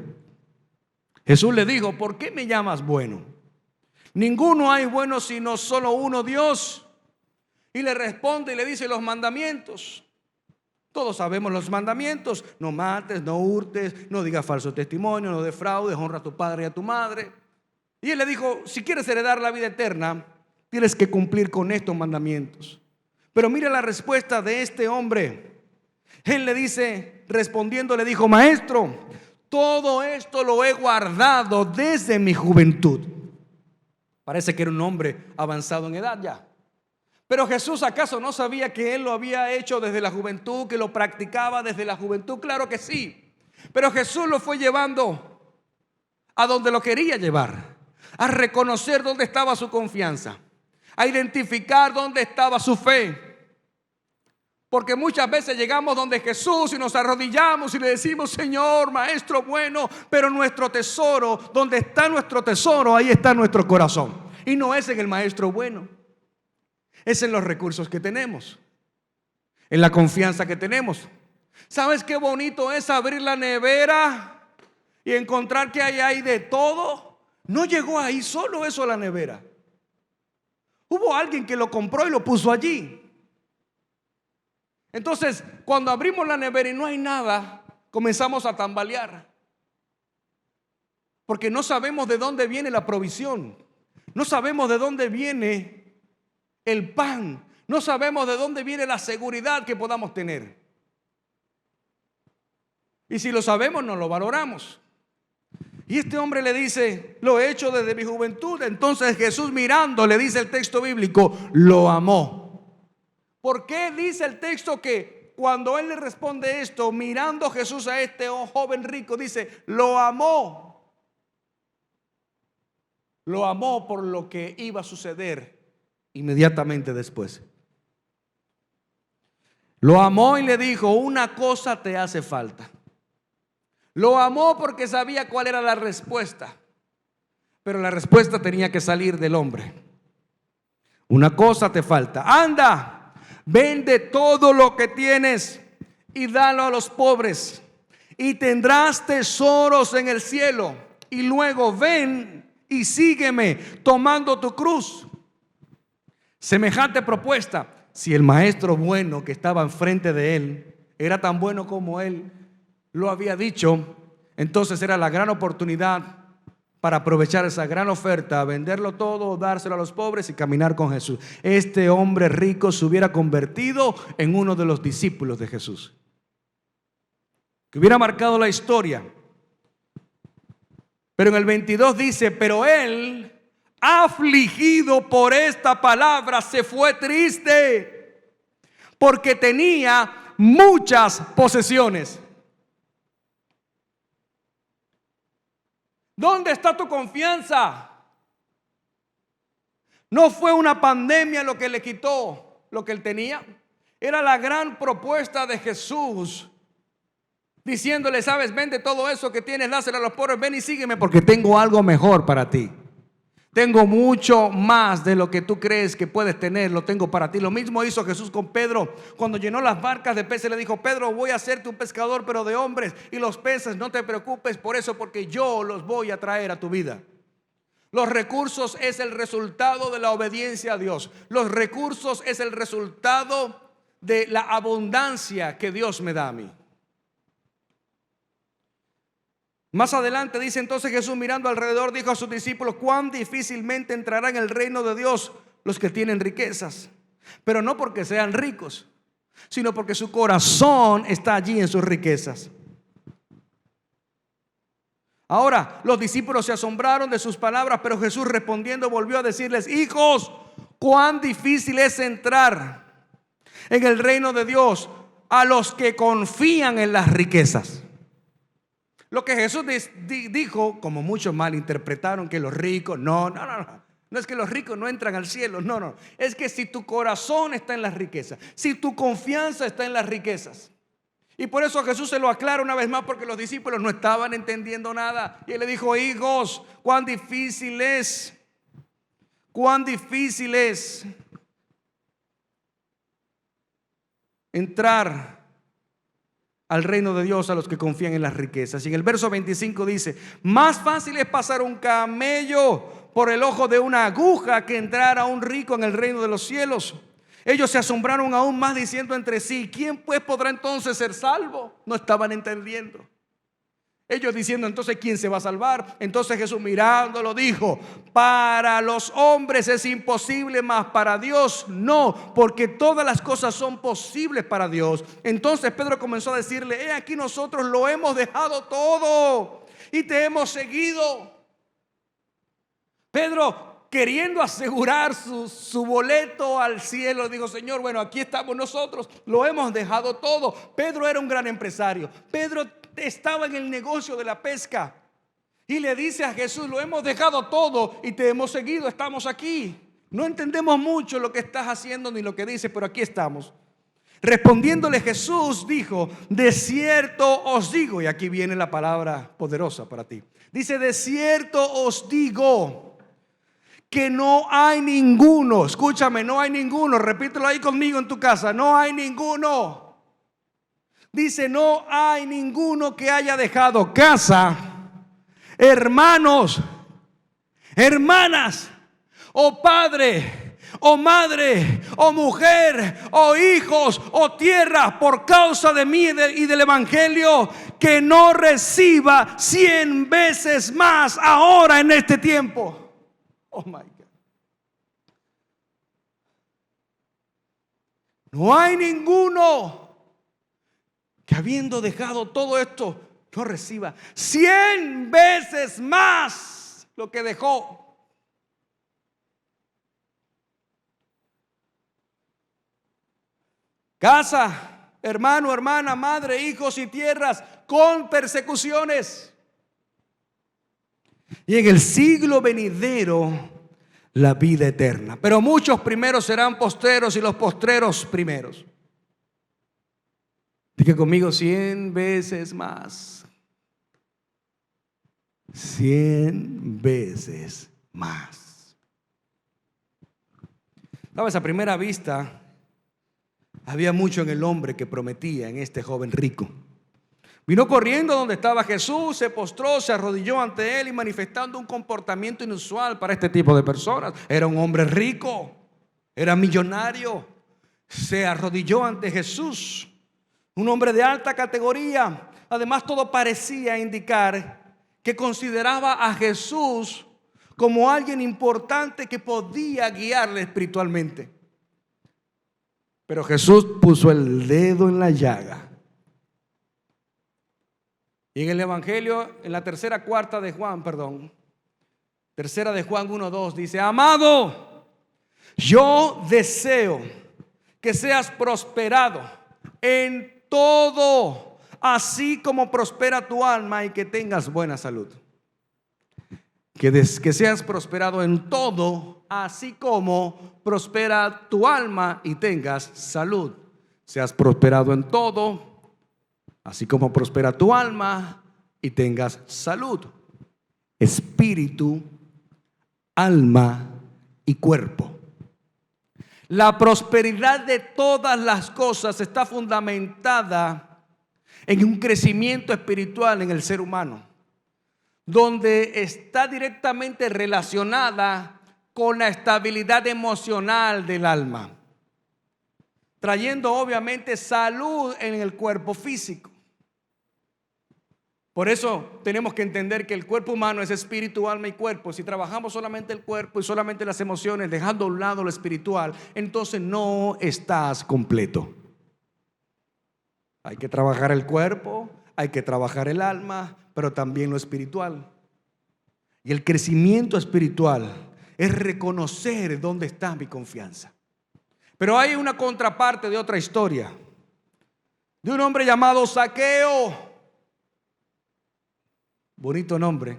Jesús le dijo, ¿por qué me llamas bueno? Ninguno hay bueno sino solo uno, Dios. Y le responde y le dice los mandamientos. Todos sabemos los mandamientos: no mates, no hurtes, no digas falso testimonio, no defraudes, honra a tu padre y a tu madre. Y él le dijo, si quieres heredar la vida eterna, tienes que cumplir con estos mandamientos. Pero mira la respuesta de este hombre. Él le dice, respondiendo, le dijo, maestro, todo esto lo he guardado desde mi juventud. Parece que era un hombre avanzado en edad ya. Pero Jesús, ¿acaso no sabía que él lo había hecho desde la juventud, que lo practicaba desde la juventud? Claro que sí. Pero Jesús lo fue llevando a donde lo quería llevar, a reconocer dónde estaba su confianza, a identificar dónde estaba su fe. Porque muchas veces llegamos donde Jesús y nos arrodillamos y le decimos, Señor, maestro bueno, pero nuestro tesoro, donde está nuestro tesoro, ahí está nuestro corazón. Y no es en el maestro bueno, es en los recursos que tenemos, en la confianza que tenemos. ¿Sabes qué bonito es abrir la nevera y encontrar que hay de todo? No llegó ahí solo eso a la nevera. Hubo alguien que lo compró y lo puso allí. Entonces, cuando abrimos la nevera y no hay nada, comenzamos a tambalear. Porque no sabemos de dónde viene la provisión. No sabemos de dónde viene el pan. No sabemos de dónde viene la seguridad que podamos tener. Y si lo sabemos, no lo valoramos. Y este hombre le dice, lo he hecho desde mi juventud. Entonces Jesús, mirando, le dice el texto bíblico, lo amó. ¿Por qué dice el texto que cuando él le responde esto, mirando Jesús a este joven rico, dice, lo amó? Lo amó por lo que iba a suceder inmediatamente después. Lo amó y le dijo, una cosa te hace falta. Lo amó porque sabía cuál era la respuesta, pero la respuesta tenía que salir del hombre. Una cosa te falta. Anda, vende todo lo que tienes y dalo a los pobres, y tendrás tesoros en el cielo. Y luego ven y sígueme tomando tu cruz. Semejante propuesta, si el maestro bueno que estaba enfrente de él era tan bueno como él lo había dicho, entonces era la gran oportunidad para aprovechar esa gran oferta, venderlo todo, dárselo a los pobres y caminar con Jesús. Este hombre rico se hubiera convertido en uno de los discípulos de Jesús, que hubiera marcado la historia. Pero en el 22 dice: pero él, afligido por esta palabra, se fue triste, porque tenía muchas posesiones. ¿Dónde está tu confianza? No fue una pandemia lo que le quitó lo que él tenía. Era la gran propuesta de Jesús, diciéndole: sabes, vende todo eso que tienes, dáselo a los pobres, ven y sígueme, porque tengo algo mejor para ti. Tengo mucho más de lo que tú crees que puedes tener, lo tengo para ti. Lo mismo hizo Jesús con Pedro. Cuando llenó las barcas de peces, le dijo: Pedro, voy a hacerte un pescador, pero de hombres. Y los peces, no te preocupes por eso, porque yo los voy a traer a tu vida. Los recursos es el resultado de la obediencia a Dios. Los recursos es el resultado de la abundancia que Dios me da a mí. Más adelante dice: entonces Jesús, mirando alrededor, dijo a sus discípulos: cuán difícilmente entrarán en el reino de Dios los que tienen riquezas, pero no porque sean ricos, sino porque su corazón está allí en sus riquezas. Ahora, los discípulos se asombraron de sus palabras, pero Jesús, respondiendo, volvió a decirles: hijos, cuán difícil es entrar en el reino de Dios a los que confían en las riquezas. Lo que Jesús dijo, como muchos malinterpretaron, que los ricos, no es que los ricos no entran al cielo, no, es que si tu corazón está en las riquezas, si tu confianza está en las riquezas. Y por eso Jesús se lo aclara una vez más, porque los discípulos no estaban entendiendo nada. Y él le dijo: hijos, cuán difícil es entrar al reino de Dios a los que confían en las riquezas. Y en el verso 25 dice: más fácil es pasar un camello por el ojo de una aguja que entrar a un rico en el reino de los cielos. Ellos se asombraron aún más, diciendo entre sí: ¿quién pues podrá entonces ser salvo? No estaban entendiendo. Ellos diciendo: entonces, ¿quién se va a salvar? Entonces Jesús, mirándolo, dijo: para los hombres es imposible, mas para Dios no, porque todas las cosas son posibles para Dios. Entonces Pedro comenzó a decirle: he aquí, nosotros lo hemos dejado todo y te hemos seguido. Pedro, queriendo asegurar su boleto al cielo, dijo: Señor, bueno, aquí estamos nosotros, lo hemos dejado todo. Pedro era un gran empresario. Pedro estaba en el negocio de la pesca y le dice a Jesús: lo hemos dejado todo y te hemos seguido, estamos aquí. No entendemos mucho lo que estás haciendo ni lo que dices, pero aquí estamos. Respondiéndole Jesús dijo: de cierto os digo, y aquí viene la palabra poderosa para ti. Dice: de cierto os digo que no hay ninguno, escúchame, no hay ninguno, repítelo ahí conmigo en tu casa, no hay ninguno. Dice: no hay ninguno que haya dejado casa, hermanos, hermanas, o padre, o madre, o mujer, o hijos, o tierra, por causa de mí y del evangelio, que no reciba 100 veces más ahora en este tiempo. Oh my God. No hay ninguno que, habiendo dejado todo esto, no reciba 100 veces más lo que dejó. Casa, hermano, hermana, madre, hijos y tierras, con persecuciones. Y en el siglo venidero, la vida eterna. Pero muchos primeros serán postreros y los postreros primeros. Diga conmigo: 100 veces más. 100 veces más. ¿Sabes? A primera vista había mucho en el hombre que prometía, en este joven rico. Vino corriendo donde estaba Jesús, se postró, se arrodilló ante él y manifestando un comportamiento inusual para este tipo de personas. Era un hombre rico, era millonario, se arrodilló ante Jesús, un hombre de alta categoría. Además, todo parecía indicar que consideraba a Jesús como alguien importante que podía guiarle espiritualmente. Pero Jesús puso el dedo en la llaga. Y en el Evangelio, en la tercera de Juan 1:2 dice: amado, yo deseo que seas prosperado en todo, así como prospera tu alma, y que tengas buena salud. Que seas prosperado en todo, así como prospera tu alma y tengas salud. Seas prosperado en todo, así como prospera tu alma y tengas salud. Espíritu, alma y cuerpo. La prosperidad de todas las cosas está fundamentada en un crecimiento espiritual en el ser humano, donde está directamente relacionada con la estabilidad emocional del alma, trayendo obviamente salud en el cuerpo físico. Por eso tenemos que entender que el cuerpo humano es espíritu, alma y cuerpo. Si trabajamos solamente el cuerpo y solamente las emociones, dejando a un lado lo espiritual, entonces no estás completo. Hay que trabajar el cuerpo, hay que trabajar el alma, pero también lo espiritual. Y el crecimiento espiritual es reconocer dónde está mi confianza. Pero hay una contraparte de otra historia, de un hombre llamado Zaqueo. Bonito nombre.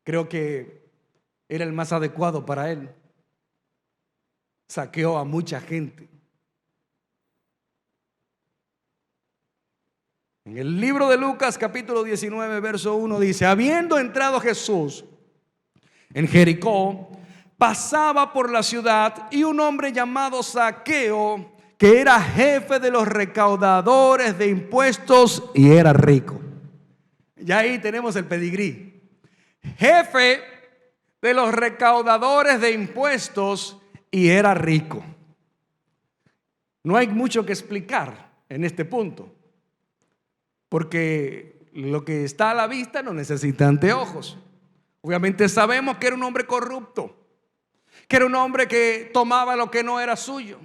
Creo que era el más adecuado para él. Saqueó a mucha gente. En el libro de Lucas capítulo 19 verso 1 dice: habiendo entrado Jesús en Jericó, pasaba por la ciudad, y un hombre llamado Zaqueo, que era jefe de los recaudadores de impuestos y era rico. Ya ahí tenemos el pedigrí. Jefe de los recaudadores de impuestos y era rico. No hay mucho que explicar en este punto, porque lo que está a la vista no necesita anteojos. Obviamente sabemos que era un hombre corrupto, que era un hombre que tomaba lo que no era suyo,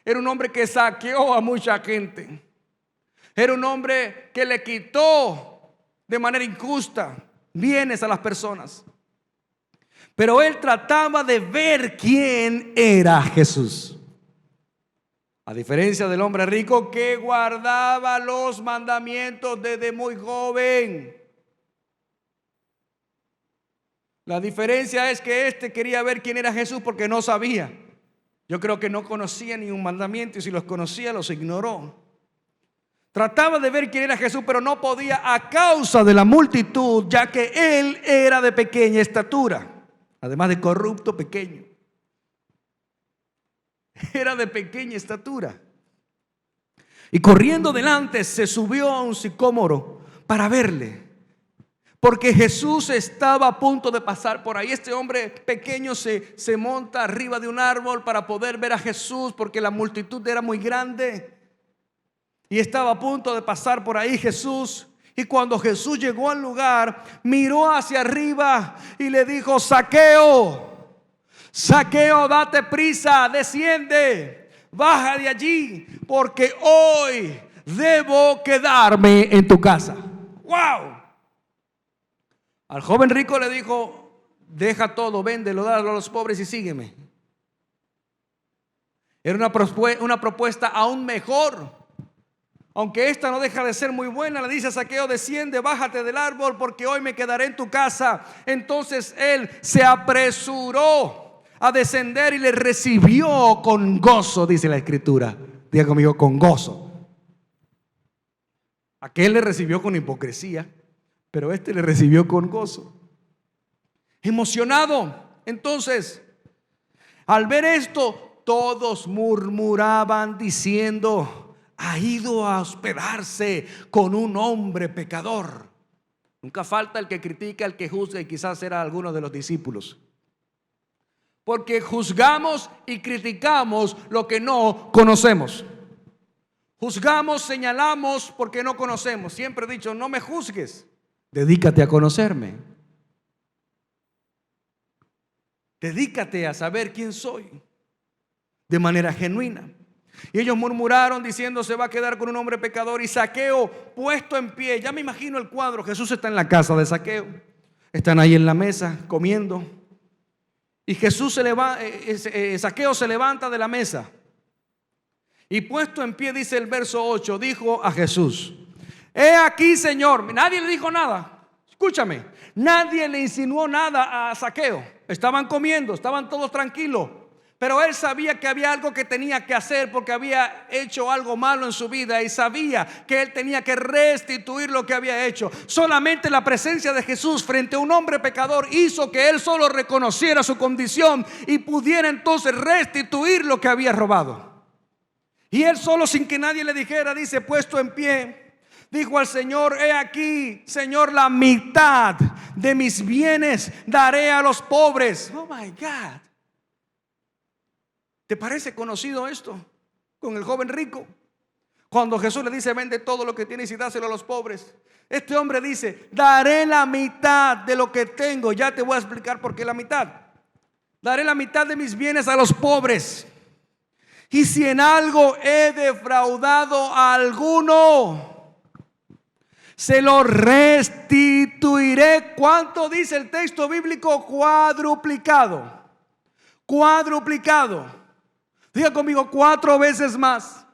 era un hombre que saqueó a mucha gente, era un hombre que le quitó de manera injusta bienes a las personas. Pero él trataba de ver quién era Jesús. A diferencia del hombre rico que guardaba los mandamientos desde muy joven. La diferencia es que este quería ver quién era Jesús porque no sabía. Yo creo que no conocía ni un mandamiento, y si los conocía los ignoró. Trataba de ver quién era Jesús, pero no podía a causa de la multitud, ya que él era de pequeña estatura, además de corrupto, pequeño. Era de pequeña estatura. Y corriendo delante se subió a un sicómoro para verle, porque Jesús estaba a punto de pasar por ahí. Este hombre pequeño se monta arriba de un árbol para poder ver a Jesús, porque la multitud era muy grande. Y estaba a punto de pasar por ahí Jesús. Y cuando Jesús llegó al lugar, miró hacia arriba y le dijo: Zaqueo, Zaqueo, date prisa, desciende, baja de allí, porque hoy debo quedarme en tu casa. ¡Wow! Al joven rico le dijo: deja todo, véndelo, dalo a los pobres y sígueme. Era una propuesta aún mejor. Aunque esta no deja de ser muy buena, le dice a Zaqueo: desciende, bájate del árbol, porque hoy me quedaré en tu casa. Entonces él se apresuró a descender y le recibió con gozo, dice la escritura. Diga conmigo: con gozo. Aquel le recibió con hipocresía, pero este le recibió con gozo. Emocionado. Entonces, al ver esto, todos murmuraban diciendo: ha ido a hospedarse con un hombre pecador. Nunca falta el que critica, el que juzga, y quizás era alguno de los discípulos. Porque juzgamos y criticamos lo que no conocemos. Juzgamos, señalamos porque no conocemos. Siempre he dicho: no me juzgues Dedícate a conocerme. Dedícate a saber quién soy de manera genuina. Y ellos murmuraron diciendo: se va a quedar con un hombre pecador. Y Zaqueo, puesto en pie, ya me imagino el cuadro, Jesús está en la casa de Zaqueo, están ahí en la mesa comiendo, y Zaqueo se levanta de la mesa y, puesto en pie, dice el verso 8, dijo a Jesús: he aquí, Señor. Nadie le dijo nada, escúchame, nadie le insinuó nada a Zaqueo. Estaban comiendo, estaban todos tranquilos, pero él sabía que había algo que tenía que hacer, porque había hecho algo malo en su vida y sabía que él tenía que restituir lo que había hecho. Solamente la presencia de Jesús frente a un hombre pecador hizo que él solo reconociera su condición y pudiera entonces restituir lo que había robado. Y él solo, sin que nadie le dijera, dice, puesto en pie, dijo al Señor: he aquí, Señor, la mitad de mis bienes daré a los pobres. Oh my God. ¿Te parece conocido esto con el joven rico? Cuando Jesús le dice: vende todo lo que tienes y dáselo a los pobres. Este hombre dice: daré la mitad de lo que tengo. Ya te voy a explicar por qué la mitad. Daré la mitad de mis bienes a los pobres. Y si en algo he defraudado a alguno, se lo restituiré. ¿Cuánto dice el texto bíblico? Cuadruplicado. Cuadruplicado. Diga conmigo: 4 veces más.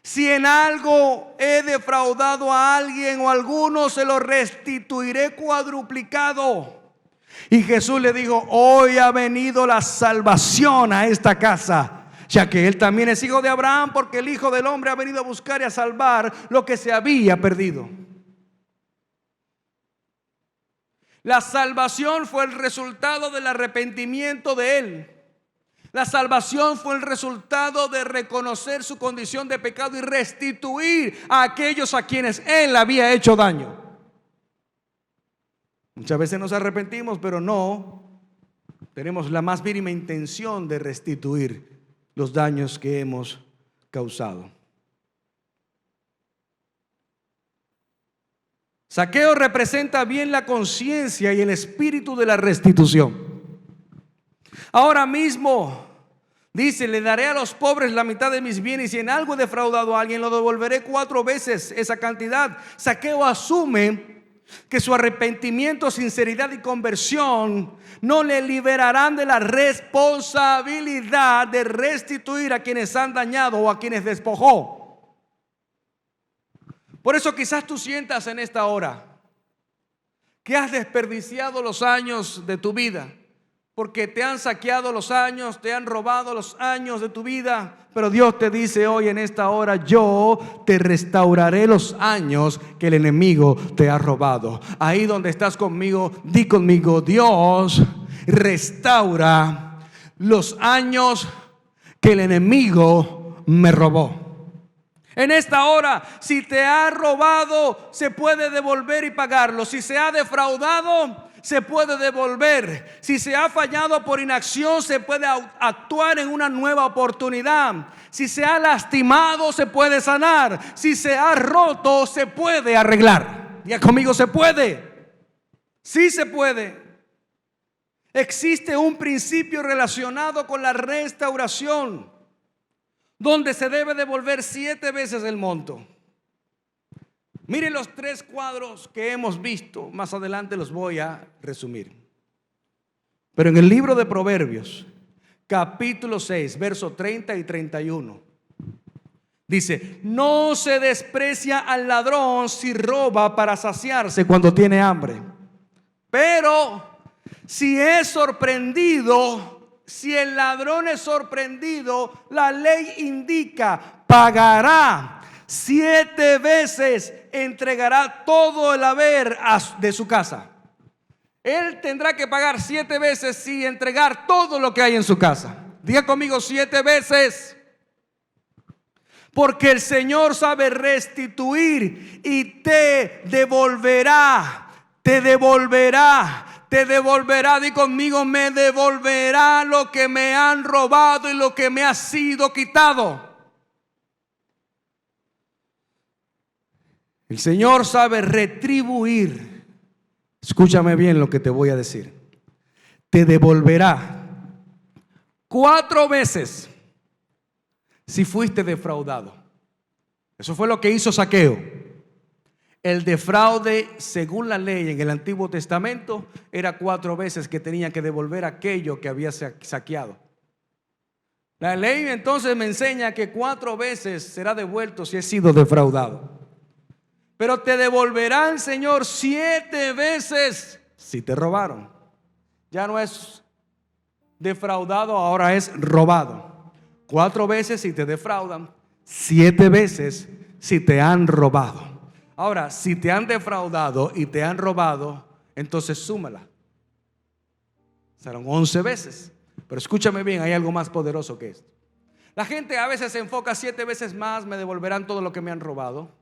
Si en algo he defraudado a alguien o a alguno, se lo restituiré cuadruplicado. Y Jesús le dijo: hoy ha venido la salvación a esta casa, ya que él también es hijo de Abraham, porque el Hijo del Hombre ha venido a buscar y a salvar lo que se había perdido. La salvación fue el resultado del arrepentimiento de él. La salvación fue el resultado de reconocer su condición de pecado y restituir a aquellos a quienes él había hecho daño. Muchas veces nos arrepentimos, pero no tenemos la más mínima intención de restituir los daños que hemos causado. Zaqueo representa bien la conciencia y el espíritu de la restitución. Ahora mismo dice: le daré a los pobres la mitad de mis bienes, y si en algo he defraudado a alguien, lo devolveré 4 veces esa cantidad. Zaqueo asume que su arrepentimiento, sinceridad y conversión no le liberarán de la responsabilidad de restituir a quienes han dañado o a quienes despojó. Por eso quizás tú sientas en esta hora que has desperdiciado los años de tu vida, porque te han saqueado los años, te han robado los años de tu vida. Pero Dios te dice hoy en esta hora: yo te restauraré los años que el enemigo te ha robado. Ahí donde estás conmigo, di conmigo: Dios restaura los años que el enemigo me robó. En esta hora, si te ha robado, se puede devolver y pagarlo. Si se ha defraudado, se puede devolver. Si se ha fallado por inacción, se puede actuar en una nueva oportunidad. Si se ha lastimado, se puede sanar. Si se ha roto, se puede arreglar. Ya conmigo: se puede. Sí se puede. Existe un principio relacionado con la restauración, donde se debe devolver 7 veces el monto. Miren los 3 cuadros que hemos visto. Más adelante los voy a resumir. Pero en el libro de Proverbios, capítulo 6, versos 30 y 31, dice: no se desprecia al ladrón si roba para saciarse cuando tiene hambre, pero si es sorprendido, si el ladrón es sorprendido, la ley indica: pagará 7 veces, entregará todo el haber de su casa. Él tendrá que pagar 7 veces y entregar todo lo que hay en su casa. Diga conmigo: 7 veces. Porque el Señor sabe restituir y te devolverá. Te devolverá. Te devolverá. Di conmigo: me devolverá lo que me han robado y lo que me ha sido quitado. El Señor sabe retribuir. Escúchame bien lo que te voy a decir. Te devolverá 4 veces si fuiste defraudado. Eso fue lo que hizo Zaqueo. El defraude, según la ley en el Antiguo Testamento, era 4 veces que tenía que devolver aquello que había saqueado. La ley entonces me enseña que 4 veces será devuelto si he sido defraudado. Pero te devolverá el Señor 7 veces si te robaron. Ya no es defraudado, ahora es robado. 4 veces si te defraudan, 7 veces si te han robado. Ahora, si te han defraudado y te han robado, entonces súmala. Serán 11 veces. Pero escúchame bien, hay algo más poderoso que esto. La gente a veces se enfoca: 7 veces más me devolverán todo lo que me han robado.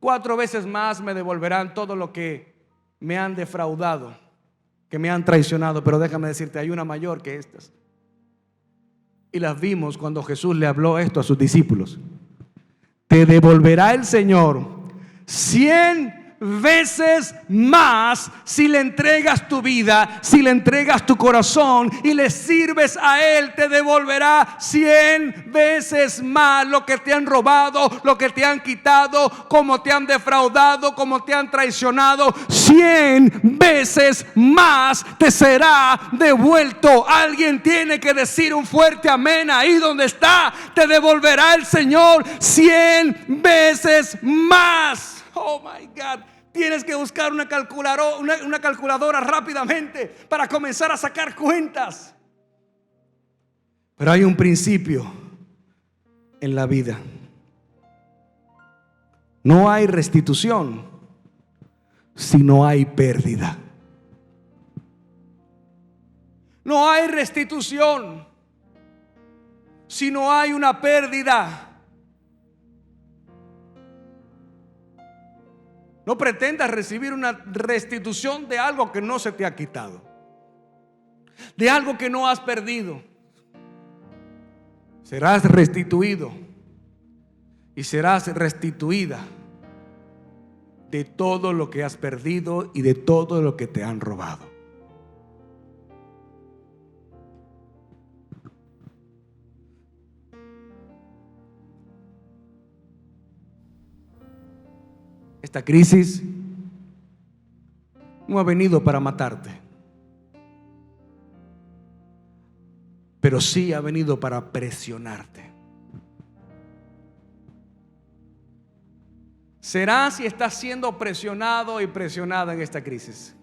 4 veces más me devolverán todo lo que me han defraudado, que me han traicionado. Pero déjame decirte, hay una mayor que estas. Y las vimos cuando Jesús le habló esto a sus discípulos. Te devolverá el Señor 100 veces más si le entregas tu vida, si le entregas tu corazón y le sirves a Él. Te devolverá 100 veces más lo que te han robado, lo que te han quitado, como te han defraudado, como te han traicionado. 100 veces más te será devuelto. Alguien tiene que decir un fuerte amén ahí donde está. Te devolverá el Señor 100 veces más. Oh my God. Tienes que buscar una calculadora rápidamente para comenzar a sacar cuentas. Pero hay un principio en la vida. No hay restitución si no hay pérdida. No hay restitución si no hay una pérdida. No pretendas recibir una restitución de algo que no se te ha quitado, de algo que no has perdido. Serás restituido y serás restituida de todo lo que has perdido y de todo lo que te han robado. Esta crisis no ha venido para matarte, pero sí ha venido para presionarte. Será si estás siendo presionado y presionada en esta crisis.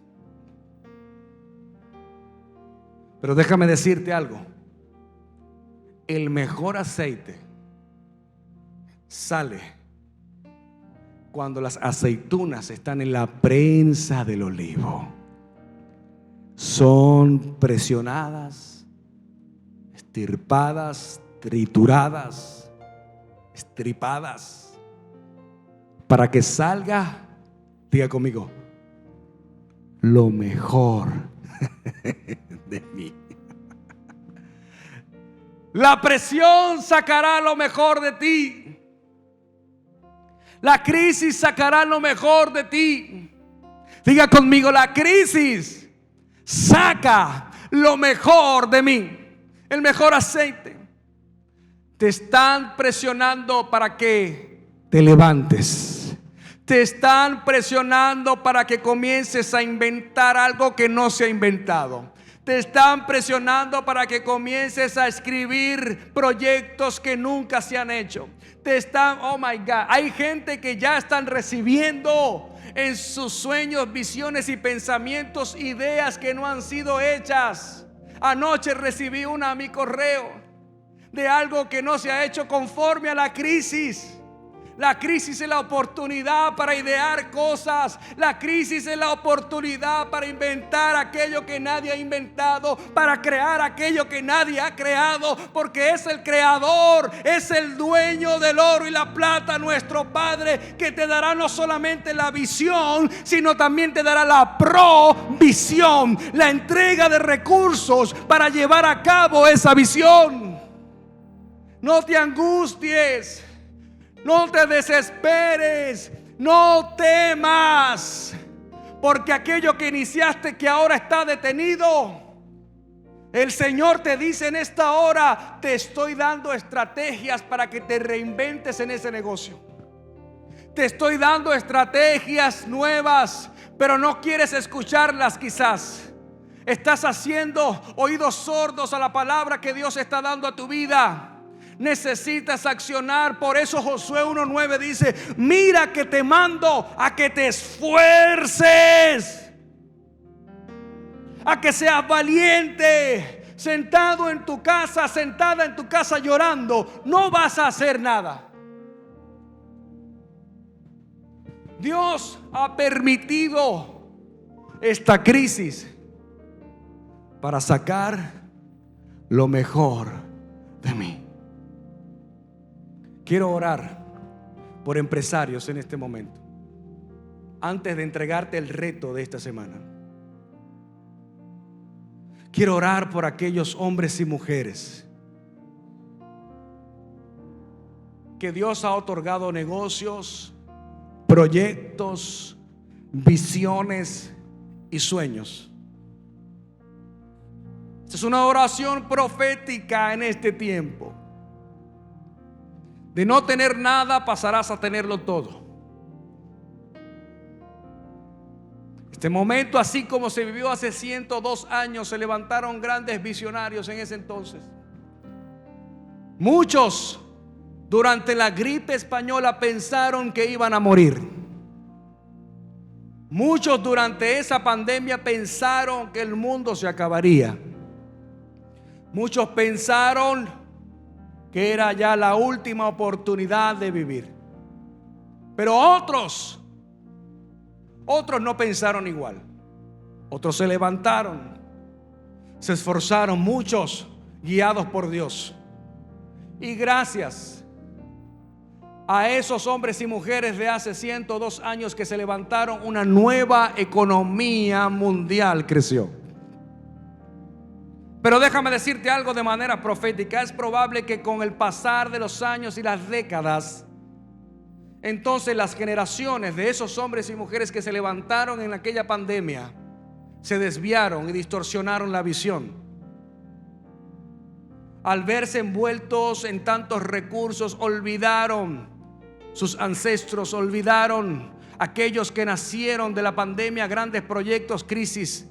Pero déjame decirte algo: el mejor aceite sale cuando las aceitunas están en la prensa del olivo. Son presionadas, estirpadas, trituradas, estripadas, para que salga, diga conmigo, lo mejor de mí. La presión sacará lo mejor de ti. La crisis sacará lo mejor de ti. Diga conmigo, la crisis saca lo mejor de mí. El mejor aceite. Te están presionando para que te levantes. Te están presionando para que comiences a inventar algo que no se ha inventado. Te están presionando para que comiences a escribir proyectos que nunca se han hecho. Oh my God, hay gente que ya están recibiendo en sus sueños, visiones y pensamientos ideas que no han sido hechas. Anoche recibí una a mi correo de algo que no se ha hecho conforme a la crisis. La crisis es la oportunidad para idear cosas. La crisis es la oportunidad para inventar aquello que nadie ha inventado, para crear aquello que nadie ha creado, porque es el creador, es el dueño del oro y la plata, nuestro Padre, que te dará no solamente la visión, sino también te dará la provisión, la entrega de recursos para llevar a cabo esa visión. No te angusties. No te desesperes. No temas, porque aquello que iniciaste que ahora está detenido, el Señor te dice en esta hora: te estoy dando estrategias para que te reinventes en ese negocio. Te estoy dando estrategias nuevas, pero no quieres escucharlas quizás. Estás haciendo oídos sordos a la palabra que Dios está dando a tu vida. Necesitas accionar. Por eso Josué 1:9 dice: mira que te mando a que te esfuerces, a que seas valiente. Sentado en tu casa, sentada en tu casa llorando, no vas a hacer nada. Dios ha permitido esta crisis para sacar lo mejor de mí. Quiero orar por empresarios en este momento, antes de entregarte el reto de esta semana. Quiero orar por aquellos hombres y mujeres que Dios ha otorgado negocios, proyectos, visiones y sueños. Esta es una oración profética en este tiempo. De no tener nada pasarás a tenerlo todo. Este momento, así como se vivió hace 102 años, se levantaron grandes visionarios en ese entonces. Muchos durante la gripe española pensaron que iban a morir. Muchos durante esa pandemia pensaron que el mundo se acabaría. Muchos pensaron que era ya la última oportunidad de vivir. Pero otros no pensaron igual. Otros se levantaron, se esforzaron, muchos guiados por Dios. Y gracias a esos hombres y mujeres de hace 102 años que se levantaron, una nueva economía mundial creció. Pero déjame decirte algo de manera profética. Es probable que con el pasar de los años y las décadas, entonces las generaciones de esos hombres y mujeres que se levantaron en aquella pandemia se desviaron y distorsionaron la visión. Al verse envueltos en tantos recursos, olvidaron sus ancestros, olvidaron aquellos que nacieron de la pandemia, grandes proyectos, crisis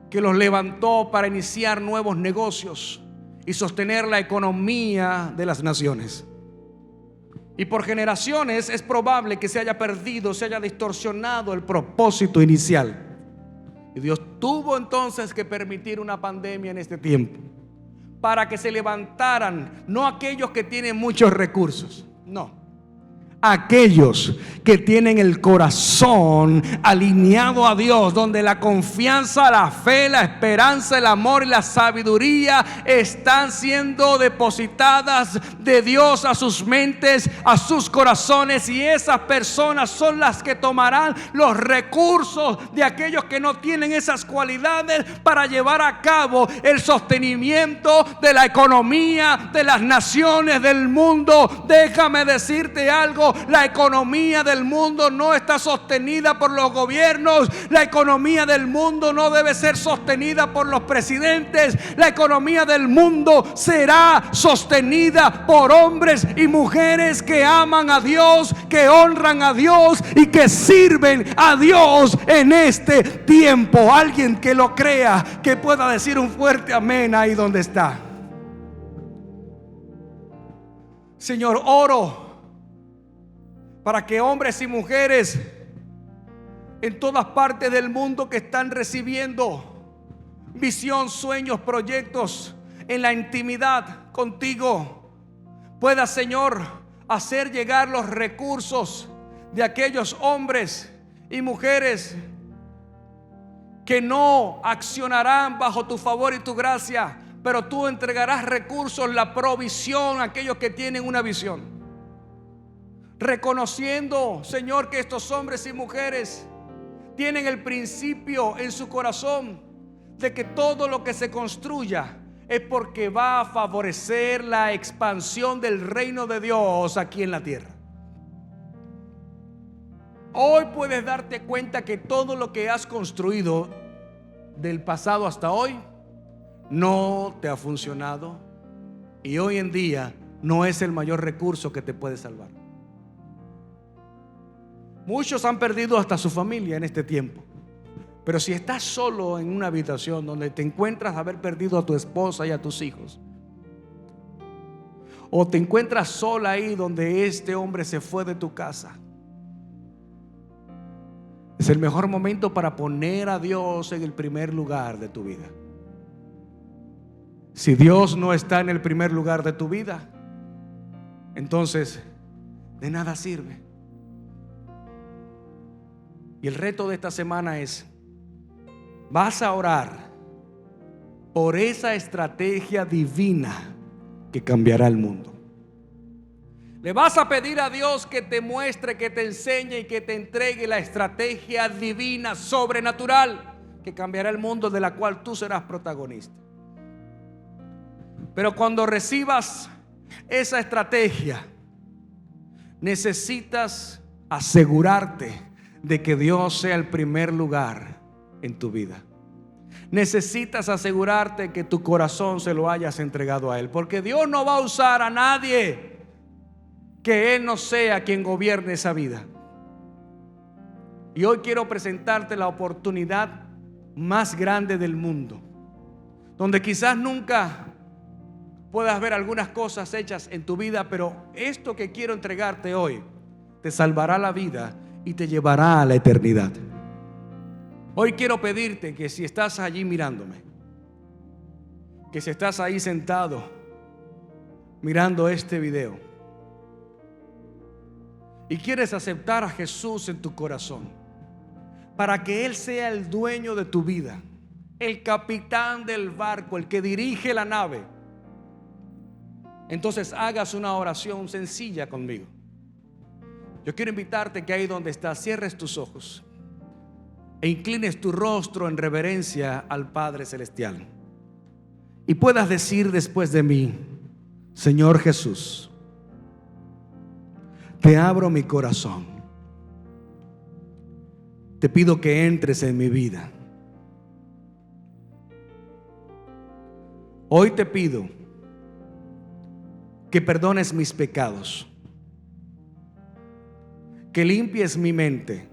que los levantó para iniciar nuevos negocios y sostener la economía de las naciones. Y por generaciones es probable que se haya perdido, se haya distorsionado el propósito inicial. Y Dios tuvo entonces que permitir una pandemia en este tiempo para que se levantaran, no aquellos que tienen muchos recursos, no, aquellos que tienen el corazón alineado a Dios, donde la confianza, la fe, la esperanza, el amor y la sabiduría están siendo depositadas de Dios a sus mentes, a sus corazones. Y esas personas son las que tomarán los recursos de aquellos que no tienen esas cualidades para llevar a cabo el sostenimiento de la economía de las naciones del mundo. Déjame decirte algo: la economía del mundo no está sostenida por los gobiernos. La economía del mundo no debe ser sostenida por los presidentes. La economía del mundo será sostenida por hombres y mujeres que aman a Dios, que honran a Dios y que sirven a Dios en este tiempo. Alguien que lo crea, que pueda decir un fuerte amén ahí donde está. Señor, oro para que hombres y mujeres en todas partes del mundo que están recibiendo visión, sueños, proyectos en la intimidad contigo, pueda, Señor, hacer llegar los recursos de aquellos hombres y mujeres que no accionarán bajo tu favor y tu gracia, pero tú entregarás recursos, la provisión a aquellos que tienen una visión. Reconociendo, Señor, que estos hombres y mujeres tienen el principio en su corazón de que todo lo que se construya es porque va a favorecer la expansión del reino de Dios aquí en la tierra. Hoy puedes darte cuenta que todo lo que has construido del pasado hasta hoy no te ha funcionado, y hoy en día no es el mayor recurso que te puede salvar. Muchos han perdido hasta su familia en este tiempo. Pero si estás solo en una habitación donde te encuentras haber perdido a tu esposa y a tus hijos, o te encuentras sola ahí donde este hombre se fue de tu casa, es el mejor momento para poner a Dios en el primer lugar de tu vida. Si Dios no está en el primer lugar de tu vida, entonces de nada sirve. Y el reto de esta semana es: vas a orar por esa estrategia divina que cambiará el mundo. Le vas a pedir a Dios que te muestre, que te enseñe y que te entregue la estrategia divina, sobrenatural, que cambiará el mundo, de la cual tú serás protagonista. Pero cuando recibas esa estrategia, necesitas asegurarte de que Dios sea el primer lugar en tu vida. Necesitas asegurarte que tu corazón se lo hayas entregado a Él, porque Dios no va a usar a nadie que Él no sea quien gobierne esa vida. Y hoy quiero presentarte la oportunidad más grande del mundo, donde quizás nunca puedas ver algunas cosas hechas en tu vida, pero esto que quiero entregarte hoy te salvará la vida y te llevará a la eternidad. Hoy quiero pedirte que si estás allí mirándome, que si estás ahí sentado mirando este video y quieres aceptar a Jesús en tu corazón para que Él sea el dueño de tu vida, el capitán del barco, el que dirige la nave, entonces hagas una oración sencilla conmigo. Yo quiero invitarte que ahí donde estás cierres tus ojos e inclines tu rostro en reverencia al Padre Celestial, y puedas decir después de mí: Señor Jesús, te abro mi corazón, te pido que entres en mi vida. Hoy te pido que perdones mis pecados, que limpies mi mente,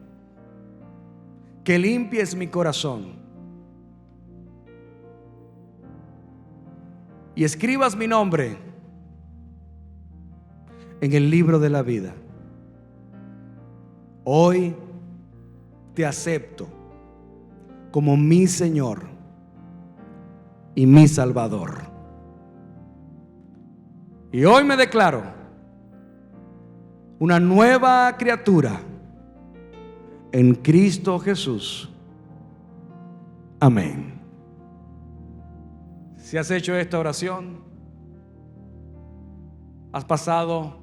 que limpies mi corazón y escribas mi nombre en el libro de la vida. Hoy te acepto como mi Señor y mi Salvador. Y hoy me declaro una nueva criatura en Cristo Jesús. Amén. Si has hecho esta oración, has pasado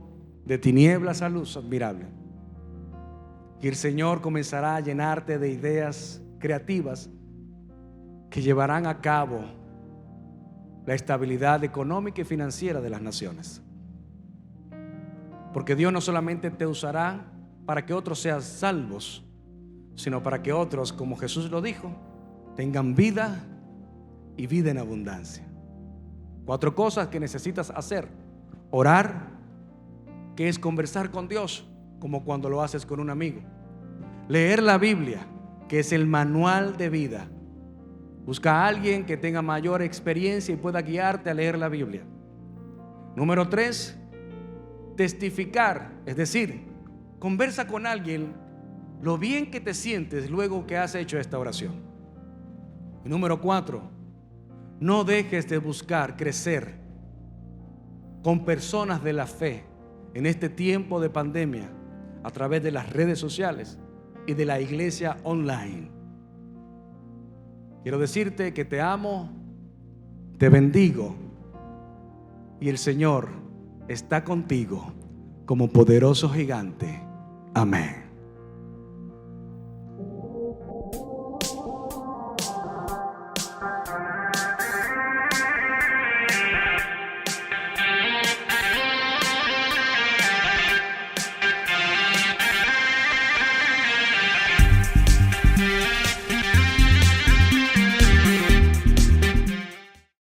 de tinieblas a luz admirable. Y el Señor comenzará a llenarte de ideas creativas que llevarán a cabo la estabilidad económica y financiera de las naciones. Porque Dios no solamente te usará para que otros sean salvos, sino para que otros, como Jesús lo dijo, tengan vida y vida en abundancia. 4 cosas que necesitas hacer: orar, que es conversar con Dios como cuando lo haces con un amigo; leer la Biblia, que es el manual de vida. Busca a alguien que tenga mayor experiencia y pueda guiarte a leer la Biblia. Número 3, testificar, es decir, conversa con alguien lo bien que te sientes luego que has hecho esta oración. Y número 4, no dejes de buscar crecer con personas de la fe en este tiempo de pandemia a través de las redes sociales y de la iglesia online. Quiero decirte que te amo, te bendigo, y el Señor está contigo como poderoso gigante. Amén.